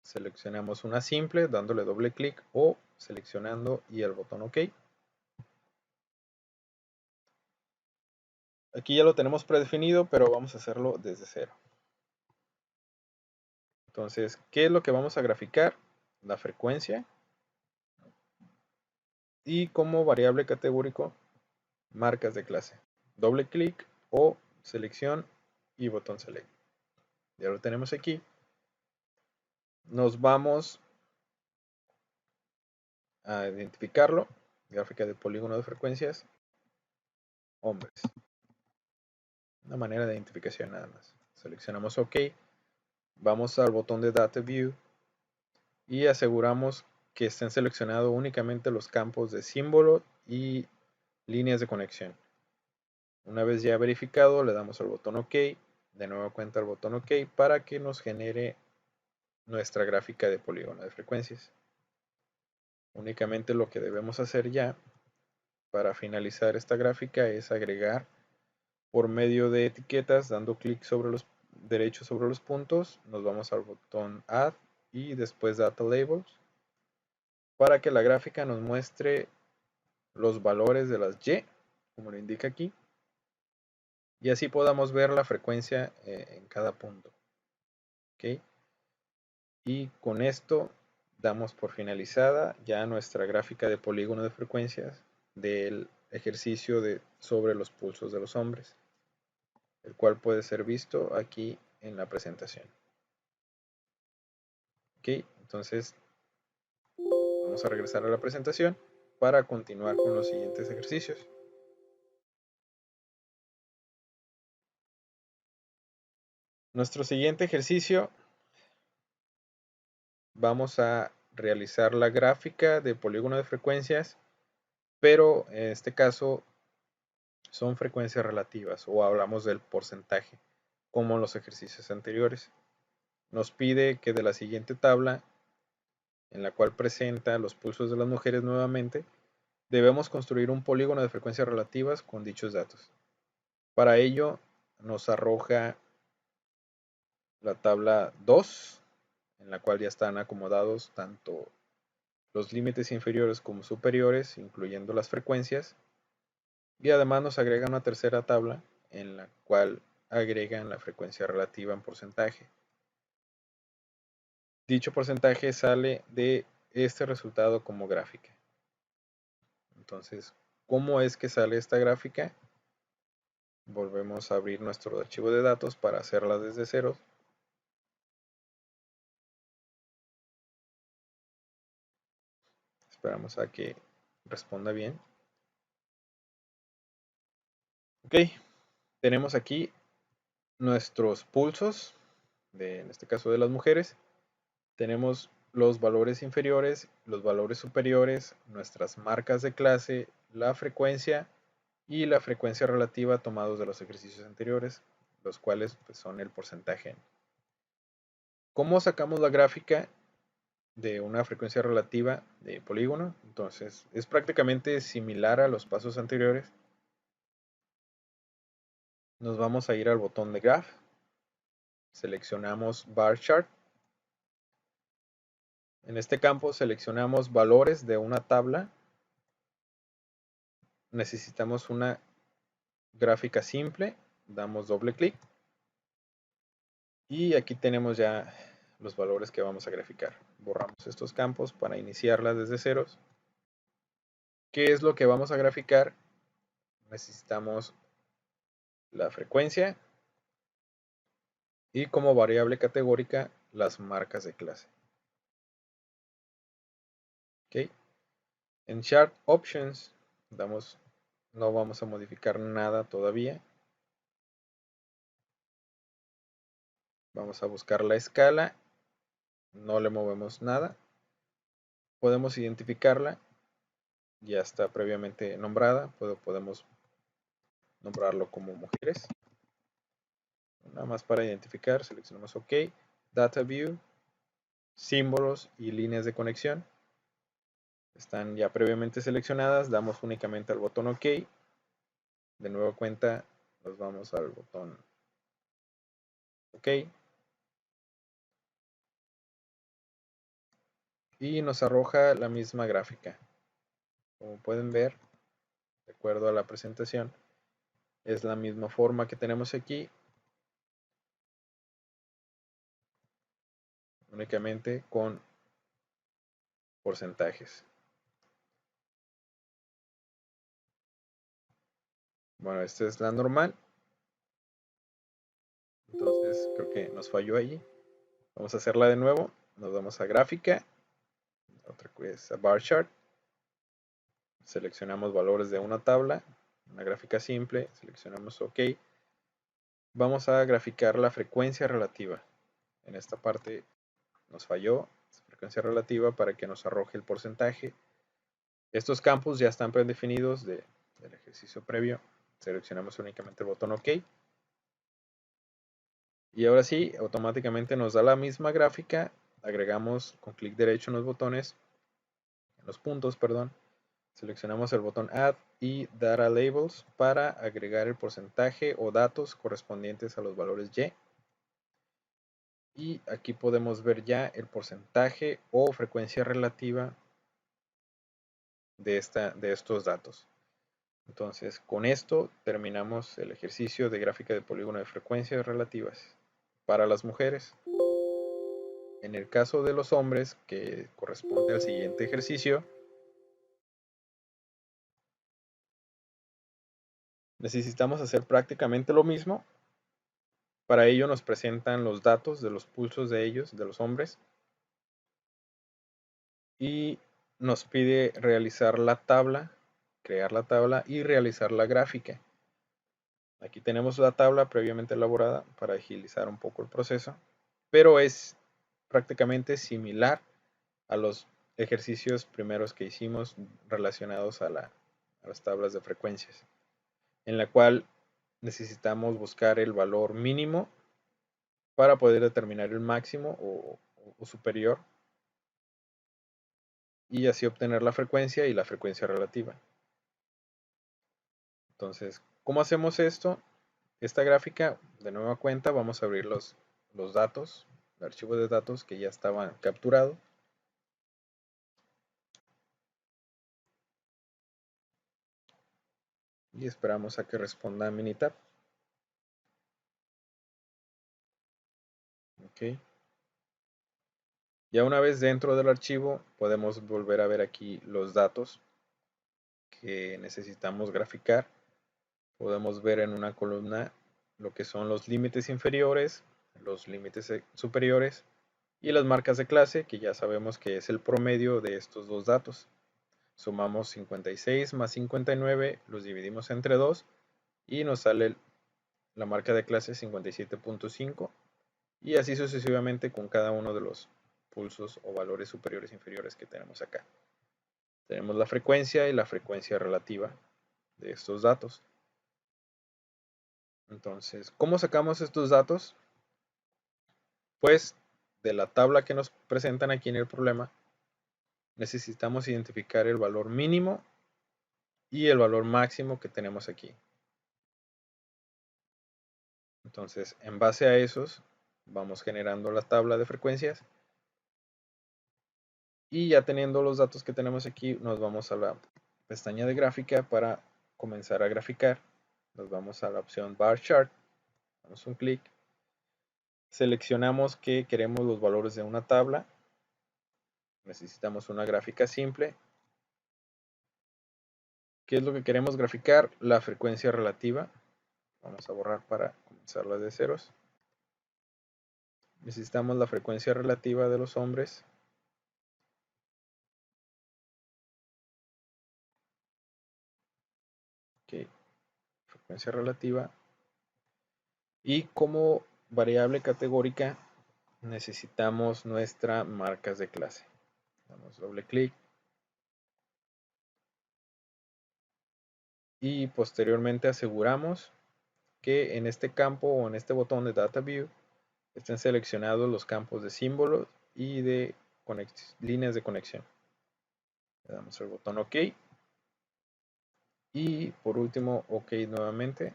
Seleccionamos una simple dándole doble clic o seleccionando y el botón OK. Aquí ya lo tenemos predefinido, pero vamos a hacerlo desde cero. Entonces, ¿qué es lo que vamos a graficar? La frecuencia. Y como variable categórico, marcas de clase. Doble clic o selección y botón select. Ya lo tenemos aquí. Nos vamos a identificarlo. Gráfica de polígono de frecuencias. Hombres. Una manera de identificación nada más. Seleccionamos OK. Vamos al botón de Data View y aseguramos que estén seleccionados únicamente los campos de símbolo y líneas de conexión. Una vez ya verificado, le damos al botón OK. De nueva cuenta al botón OK para que nos genere nuestra gráfica de polígono de frecuencias. Únicamente lo que debemos hacer ya para finalizar esta gráfica es agregar por medio de etiquetas, dando clic sobre los derechos sobre los puntos, nos vamos al botón Add y después Data Labels para que la gráfica nos muestre los valores de las Y, como lo indica aquí, y así podamos ver la frecuencia en cada punto. ¿Okay? Y con esto damos por finalizada ya nuestra gráfica de polígono de frecuencias del ejercicio sobre los pulsos de los hombres, el cual puede ser visto aquí en la presentación. Ok, entonces vamos a regresar a la presentación para continuar con los siguientes ejercicios. Nuestro siguiente ejercicio, vamos a realizar la gráfica de polígono de frecuencias, pero en este caso son frecuencias relativas o hablamos del porcentaje, como en los ejercicios anteriores. Nos pide que de la siguiente tabla, en la cual presenta los pulsos de las mujeres nuevamente, debemos construir un polígono de frecuencias relativas con dichos datos. Para ello nos arroja la tabla 2, en la cual ya están acomodados tanto los límites inferiores como superiores, incluyendo las frecuencias, y además nos agrega una tercera tabla en la cual agregan la frecuencia relativa en porcentaje. Dicho porcentaje sale de este resultado como gráfica. Entonces, ¿cómo es que sale esta gráfica? Volvemos a abrir nuestro archivo de datos para hacerla desde cero. Esperamos a que responda bien. Ok, tenemos aquí nuestros pulsos, en este caso de las mujeres. Tenemos los valores inferiores, los valores superiores, nuestras marcas de clase, la frecuencia y la frecuencia relativa tomados de los ejercicios anteriores, los cuales pues, son el porcentaje. ¿Cómo sacamos la gráfica de una frecuencia relativa de polígono? Entonces es prácticamente similar a los pasos anteriores. Nos vamos a ir al botón de Graph, seleccionamos Bar Chart. En este campo seleccionamos valores de una tabla. Necesitamos una gráfica simple, damos doble clic Y aquí tenemos ya los valores que vamos a graficar. Borramos estos campos para iniciarla desde ceros. ¿Qué es lo que vamos a graficar? Necesitamos la frecuencia y como variable categórica las marcas de clase. ¿Okay? En Chart Options no vamos a modificar nada todavía. Vamos a buscar la escala, no le movemos nada. Podemos identificarla, ya está previamente nombrada, podemos nombrarlo como mujeres. Nada más para identificar, seleccionamos OK, Data View, símbolos y líneas de conexión. Están ya previamente seleccionadas, damos únicamente al botón OK. De nuevo cuenta, nos vamos al botón OK. Y nos arroja la misma gráfica. Como pueden ver, de acuerdo a la presentación, es la misma forma que tenemos aquí, únicamente con porcentajes. Bueno, esta es la normal. Entonces creo que nos falló allí. Vamos a hacerla de nuevo. Nos vamos a gráfica. Otra cosa, bar chart. Seleccionamos valores de una tabla. Una gráfica simple. Seleccionamos OK. Vamos a graficar la frecuencia relativa. En esta parte nos falló. Frecuencia relativa para que nos arroje el porcentaje. Estos campos ya están predefinidos del ejercicio previo. Seleccionamos únicamente el botón OK. Y ahora sí, automáticamente nos da la misma gráfica. Agregamos con clic derecho en los botones, en los puntos, perdón. Seleccionamos el botón Add y Data Labels para agregar el porcentaje o datos correspondientes a los valores Y. Y aquí podemos ver ya el porcentaje o frecuencia relativa de estos datos. Entonces, con esto terminamos el ejercicio de gráfica de polígono de frecuencias relativas para las mujeres. En el caso de los hombres, que corresponde al siguiente ejercicio, necesitamos hacer prácticamente lo mismo. Para ello nos presentan los datos de los pulsos de ellos, de los hombres, y nos pide realizar la tabla, crear la tabla y realizar la gráfica. Aquí tenemos la tabla previamente elaborada para agilizar un poco el proceso, pero es prácticamente similar a los ejercicios primeros que hicimos relacionados a las tablas de frecuencias, en la cual necesitamos buscar el valor mínimo para poder determinar el máximo o superior y así obtener la frecuencia y la frecuencia relativa. Entonces, ¿cómo hacemos esto? Esta gráfica, de nueva cuenta, vamos a abrir los datos, el archivo de datos que ya estaban capturados. Y esperamos a que responda Minitab. Ok. Ya una vez dentro del archivo, podemos volver a ver aquí los datos que necesitamos graficar. Podemos ver en una columna lo que son los límites inferiores, los límites superiores y las marcas de clase, que ya sabemos que es el promedio de estos dos datos. Sumamos 56 más 59, los dividimos entre 2 y nos sale la marca de clase 57.5 y así sucesivamente con cada uno de los pulsos o valores superiores e inferiores que tenemos acá. Tenemos la frecuencia y la frecuencia relativa de estos datos. Entonces, ¿cómo sacamos estos datos? Pues de la tabla que nos presentan aquí en el problema, necesitamos identificar el valor mínimo y el valor máximo que tenemos aquí. Entonces, en base a esos, vamos generando la tabla de frecuencias. Y ya teniendo los datos que tenemos aquí, nos vamos a la pestaña de gráfica para comenzar a graficar. Nos vamos a la opción Bar Chart, damos un clic Seleccionamos que queremos los valores de una tabla. Necesitamos una gráfica simple. ¿Qué es lo que queremos graficar? La frecuencia relativa. Vamos a borrar para comenzarla de ceros. Necesitamos la frecuencia relativa de los hombres. Ok, frecuencia relativa. Y como variable categórica necesitamos nuestra marcas de clase. Damos doble clic. Y posteriormente aseguramos que en este campo o en este botón de Data View estén seleccionados los campos de símbolos y de líneas de conexión. Le damos el botón OK. Y por último, OK nuevamente.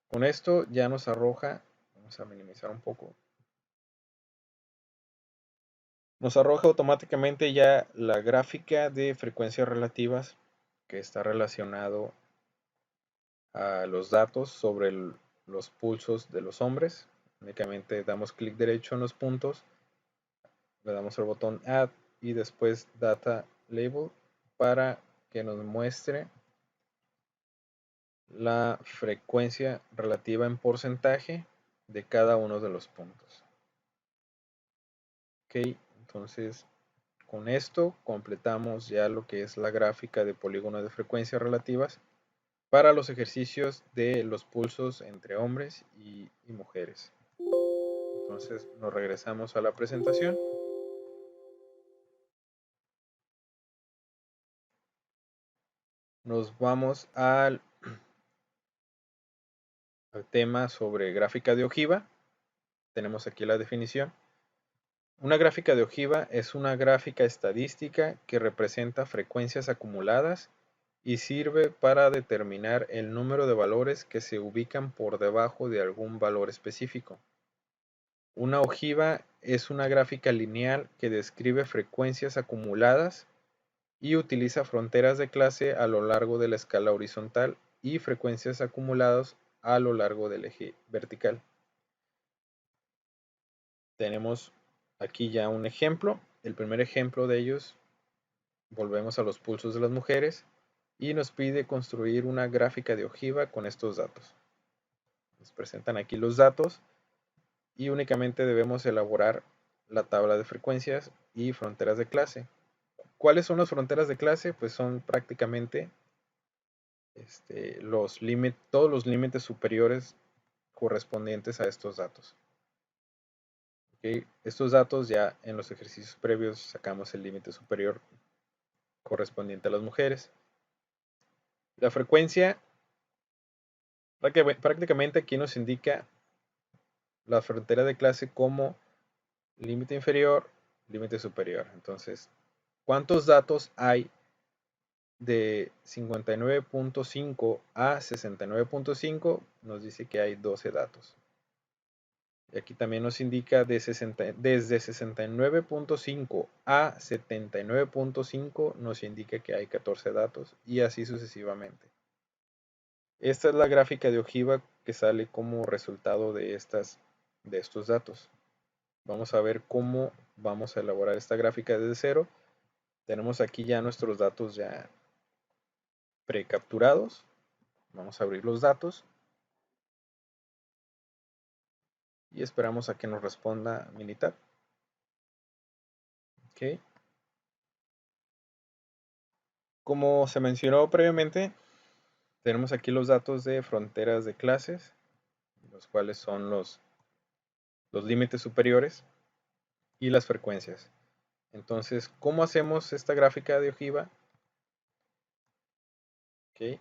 Con esto ya nos arroja, vamos a minimizar un poco, nos arroja automáticamente ya la gráfica de frecuencias relativas que está relacionado a los datos sobre los pulsos de los hombres. Únicamente damos clic derecho en los puntos, le damos el botón Add y después Data Label para que nos muestre la frecuencia relativa en porcentaje de cada uno de los puntos. Ok, entonces con esto completamos ya lo que es la gráfica de polígono de frecuencias relativas para los ejercicios de los pulsos entre hombres y mujeres. Entonces nos regresamos a la presentación. Nos vamos al tema sobre gráfica de ojiva. Tenemos aquí la definición. Una gráfica de ojiva es una gráfica estadística que representa frecuencias acumuladas y sirve para determinar el número de valores que se ubican por debajo de algún valor específico. Una ojiva es una gráfica lineal que describe frecuencias acumuladas y utiliza fronteras de clase a lo largo de la escala horizontal y frecuencias acumuladas a lo largo del eje vertical. Tenemos aquí ya un ejemplo. El primer ejemplo de ellos, volvemos a los pulsos de las mujeres y nos pide construir una gráfica de ojiva con estos datos. Nos presentan aquí los datos y únicamente debemos elaborar la tabla de frecuencias y fronteras de clase. ¿Cuáles son las fronteras de clase? Pues son prácticamente todos los límites superiores correspondientes a estos datos. ¿Okay? Estos datos ya en los ejercicios previos sacamos el límite superior correspondiente a las mujeres. La frecuencia prácticamente aquí nos indica la frontera de clase como límite inferior, límite superior. Entonces, ¿cuántos datos hay de 59.5 a 69.5? Nos dice que hay 12 datos. Y aquí también nos indica desde 69.5 a 79.5 nos indica que hay 14 datos y así sucesivamente. Esta es la gráfica de ojiva que sale como resultado de estos datos. Vamos a ver cómo vamos a elaborar esta gráfica desde cero. Tenemos aquí ya nuestros datos ya precapturados. Vamos a abrir los datos y esperamos a que nos responda Minitab. Ok. Como se mencionó previamente, tenemos aquí los datos de fronteras de clases, los cuales son los límites superiores y las frecuencias. Entonces, ¿cómo hacemos esta gráfica de ojiva? Okay.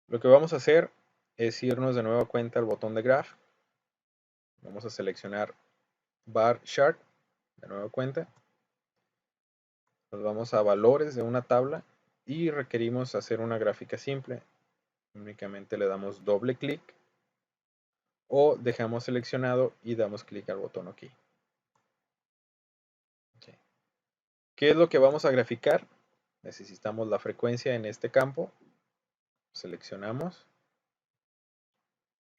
Lo que vamos a hacer es irnos de nueva cuenta al botón de Graph. Vamos a seleccionar Bar Chart, de nueva cuenta. Nos vamos a valores de una tabla y requerimos hacer una gráfica simple. Únicamente le damos doble clic o dejamos seleccionado y damos clic al botón OK. Okay. ¿Qué es lo que vamos a graficar? Necesitamos la frecuencia en este campo. Seleccionamos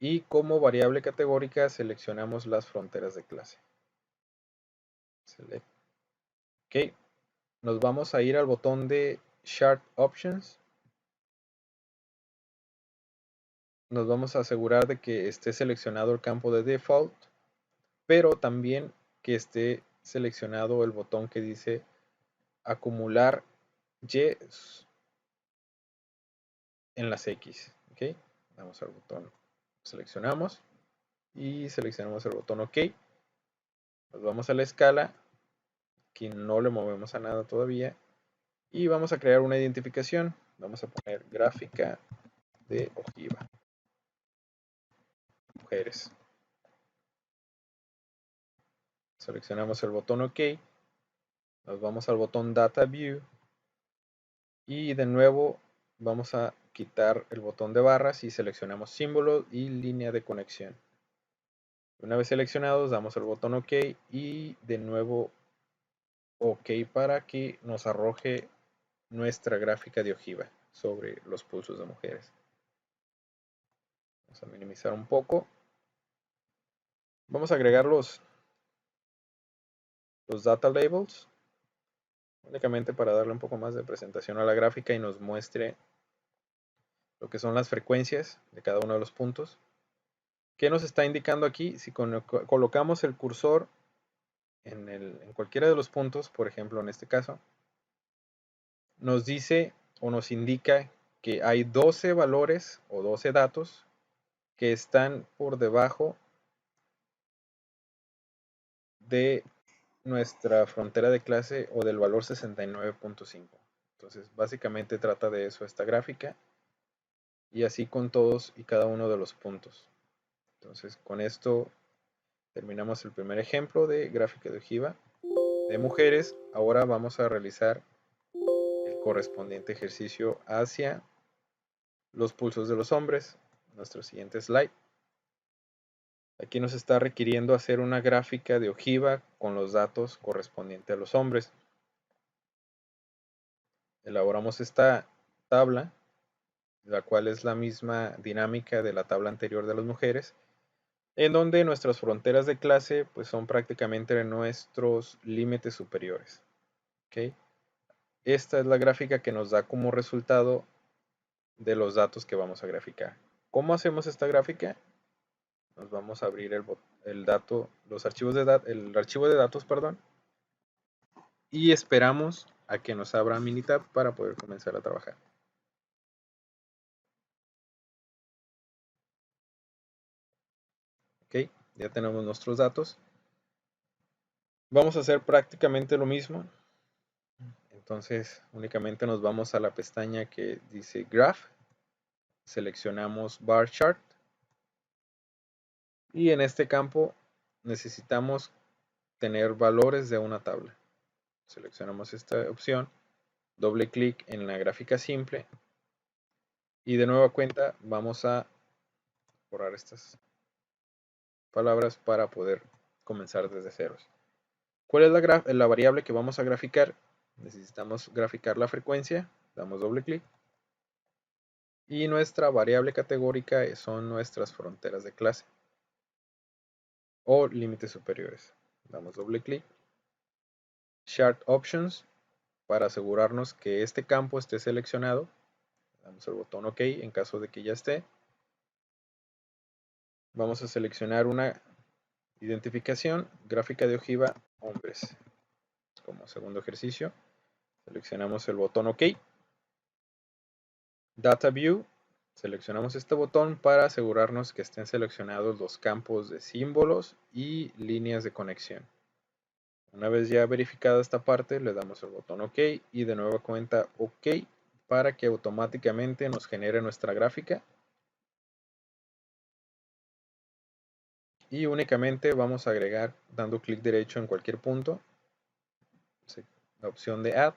Y como variable categórica seleccionamos las fronteras de clase. Select. Ok, nos vamos a ir al botón de Chart Options. Nos vamos a asegurar de que esté seleccionado el campo de default, pero también que esté seleccionado el botón que dice acumular Y en las X. ¿Ok? Vamos al botón, seleccionamos y seleccionamos el botón OK. Nos vamos a la escala, aquí no le movemos a nada todavía, y vamos a crear una identificación. Vamos a poner gráfica de ojiva, mujeres. Seleccionamos el botón OK, nos vamos al botón Data View y de nuevo vamos a quitar el botón de barras y seleccionamos símbolo y línea de conexión. Una vez seleccionados damos el botón OK y de nuevo OK para que nos arroje nuestra gráfica de ojiva sobre los pulsos de mujeres. Vamos a minimizar un poco. Vamos a agregar los data labels únicamente para darle un poco más de presentación a la gráfica y nos muestre lo que son las frecuencias de cada uno de los puntos. ¿Qué nos está indicando aquí? Si colocamos el cursor en cualquiera de los puntos, por ejemplo en este caso, nos dice o nos indica que hay 12 valores o 12 datos que están por debajo de nuestra frontera de clase o del valor 69.5. Entonces básicamente trata de eso esta gráfica, y así con todos y cada uno de los puntos. Entonces con esto terminamos el primer ejemplo de gráfica de ojiva de mujeres. Ahora vamos a realizar el correspondiente ejercicio hacia los pulsos de los hombres. Nuestro siguiente slide. Aquí nos está requiriendo hacer una gráfica de ojiva con los datos correspondientes a los hombres. Elaboramos esta tabla, la cual es la misma dinámica de la tabla anterior de las mujeres, en donde nuestras fronteras de clase pues, son prácticamente nuestros límites superiores. ¿Okay? Esta es la gráfica que nos da como resultado de los datos que vamos a graficar. ¿Cómo hacemos esta gráfica? Nos vamos a abrir el archivo de datos, perdón, y esperamos a que nos abra Minitab para poder comenzar a trabajar. Ok, ya tenemos nuestros datos. Vamos a hacer prácticamente lo mismo. Entonces únicamente nos vamos a la pestaña que dice Graph, seleccionamos Bar Chart y en este campo necesitamos tener valores de una tabla. Seleccionamos esta opción, doble clic en la gráfica simple y de nueva cuenta vamos a borrar estas palabras para poder comenzar desde ceros. ¿Cuál es la variable que vamos a graficar? Necesitamos graficar la frecuencia, damos doble clic. Y nuestra variable categórica son nuestras fronteras de clase o límites superiores. Damos doble clic. Chart Options para asegurarnos que este campo esté seleccionado. Damos el botón OK en caso de que ya esté. Vamos a seleccionar una identificación, gráfica de ojiva hombres. Como segundo ejercicio, seleccionamos el botón OK. Data View, seleccionamos este botón para asegurarnos que estén seleccionados los campos de símbolos y líneas de conexión. Una vez ya verificada esta parte, le damos el botón OK y de nuevo cuenta OK para que automáticamente nos genere nuestra gráfica. Y únicamente vamos a agregar dando clic derecho en cualquier punto la opción de Add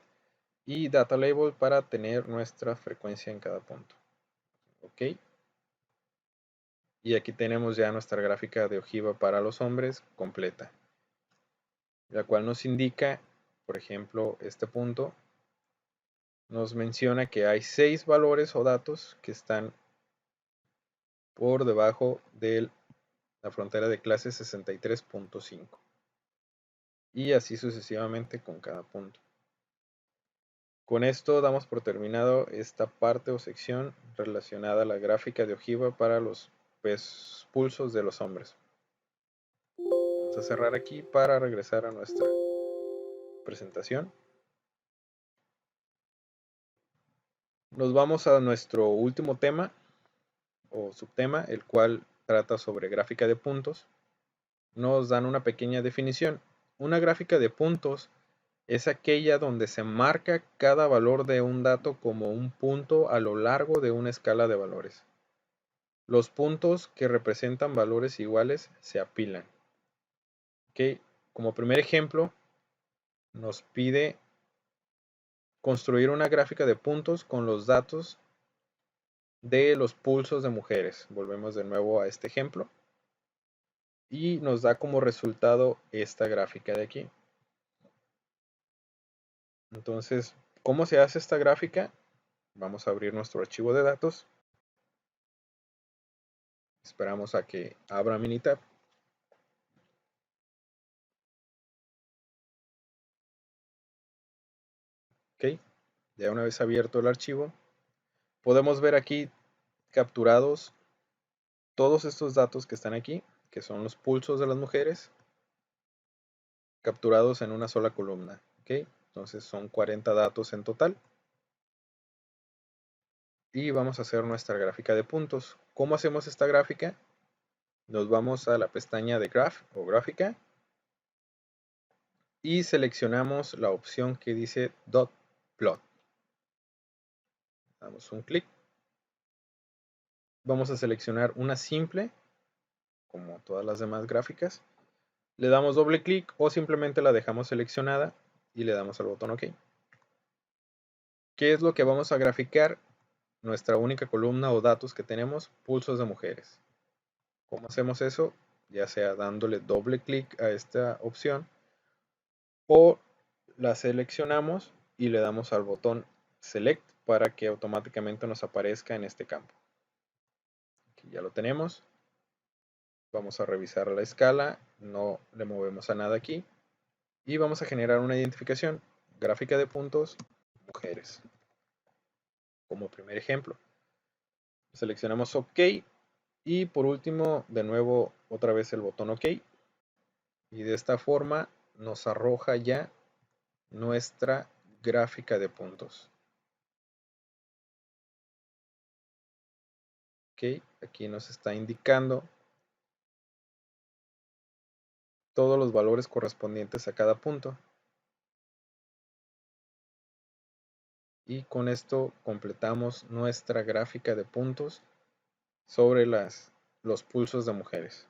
y Data Label para tener nuestra frecuencia en cada punto. OK. Y aquí tenemos ya nuestra gráfica de ojiva para los hombres completa, la cual nos indica, por ejemplo, este punto nos menciona que hay 6 valores o datos que están por debajo de la frontera de clase 63.5. Y así sucesivamente con cada punto. Con esto damos por terminado esta parte o sección relacionada a la gráfica de ojiva para los pulsos de los hombres. Vamos a cerrar aquí para regresar a nuestra presentación. Nos vamos a nuestro último tema o subtema, el cual trata sobre gráfica de puntos. Nos dan una pequeña definición. Una gráfica de puntos es aquella donde se marca cada valor de un dato como un punto a lo largo de una escala de valores. Los puntos que representan valores iguales se apilan. ¿Okay? Como primer ejemplo, nos pide construir una gráfica de puntos con los datos de los pulsos de mujeres. Volvemos de nuevo a este ejemplo. Y nos da como resultado esta gráfica de aquí. Entonces, ¿cómo se hace esta gráfica? Vamos a abrir nuestro archivo de datos. Esperamos a que abra Minitab. Ok, ya una vez abierto el archivo, podemos ver aquí capturados todos estos datos que están aquí, que son los pulsos de las mujeres, capturados en una sola columna. Ok, entonces son 40 datos en total. Y vamos a hacer nuestra gráfica de puntos. ¿Cómo hacemos esta gráfica? Nos vamos a la pestaña de Graph o gráfica y seleccionamos la opción que dice Dot Plot. Damos un clic. Vamos a seleccionar una simple, como todas las demás gráficas. Le damos doble clic o simplemente la dejamos seleccionada y le damos al botón OK. ¿Qué es lo que vamos a graficar? Nuestra única columna o datos que tenemos, pulsos de mujeres. ¿Cómo hacemos eso? Ya sea dándole doble clic a esta opción o la seleccionamos y le damos al botón Select para que automáticamente nos aparezca en este campo. Aquí ya lo tenemos. Vamos a revisar la escala, no le movemos a nada aquí. Y vamos a generar una identificación, gráfica de puntos, mujeres. Como primer ejemplo. Seleccionamos OK y por último, de nuevo, otra vez el botón OK. Y de esta forma nos arroja ya nuestra gráfica de puntos. Ok, aquí nos está indicando todos los valores correspondientes a cada punto. Y con esto completamos nuestra gráfica de puntos sobre los pulsos de mujeres.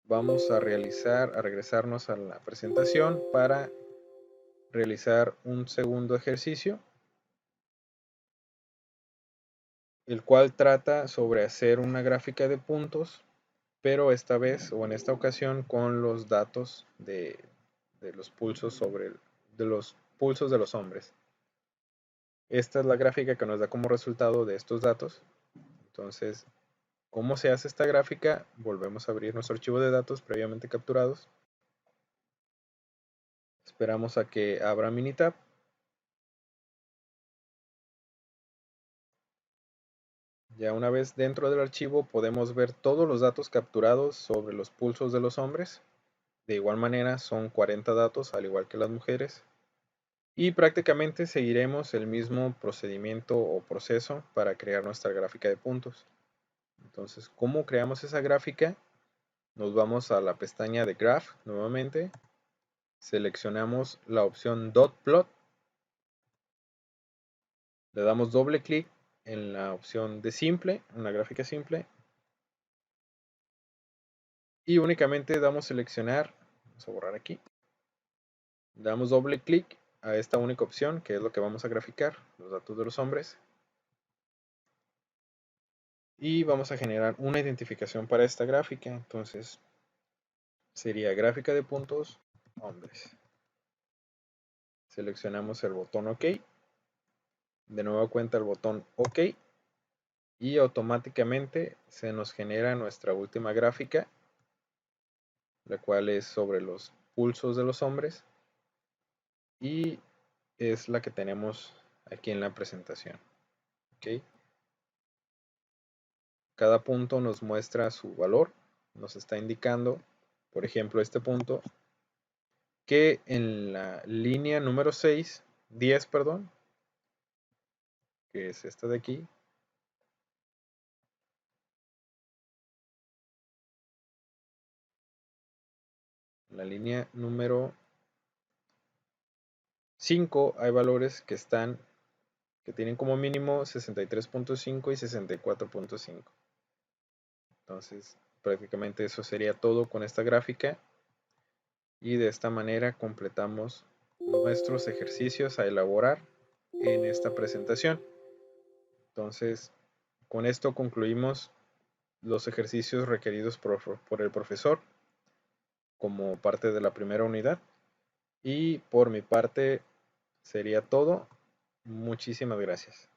Vamos a regresarnos a la presentación para realizar un segundo ejercicio, el cual trata sobre hacer una gráfica de puntos, pero esta vez o en esta ocasión con los datos de los pulsos de los pulsos de los hombres. Esta es la gráfica que nos da como resultado de estos datos. Entonces, ¿cómo se hace esta gráfica? Volvemos a abrir nuestro archivo de datos previamente capturados. Esperamos a que abra Minitab. Ya una vez dentro del archivo podemos ver todos los datos capturados sobre los pulsos de los hombres. De igual manera son 40 datos, al igual que las mujeres. Y prácticamente seguiremos el mismo procedimiento o proceso para crear nuestra gráfica de puntos. Entonces, ¿cómo creamos esa gráfica? Nos vamos a la pestaña de Graph nuevamente. Seleccionamos la opción Dot Plot. Le damos doble clic en la opción de simple, una gráfica simple. Y únicamente damos seleccionar, vamos a borrar aquí. Damos doble clic a esta única opción, que es lo que vamos a graficar, los datos de los hombres. Y vamos a generar una identificación para esta gráfica. Entonces, sería gráfica de puntos, hombres. Seleccionamos el botón OK. De nuevo cuenta el botón OK. y automáticamente se nos genera nuestra última gráfica, la cual es sobre los pulsos de los hombres y es la que tenemos aquí en la presentación. ¿Ok? Cada punto nos muestra su valor, nos está indicando, por ejemplo, este punto, que en la línea número 10, perdón, que es esta de aquí, la línea número 5 hay valores que tienen como mínimo 63.5 y 64.5. Entonces, prácticamente eso sería todo con esta gráfica y de esta manera completamos nuestros ejercicios a elaborar en esta presentación. Entonces, con esto concluimos los ejercicios requeridos por el profesor como parte de la primera unidad. Y por mi parte sería todo. Muchísimas gracias.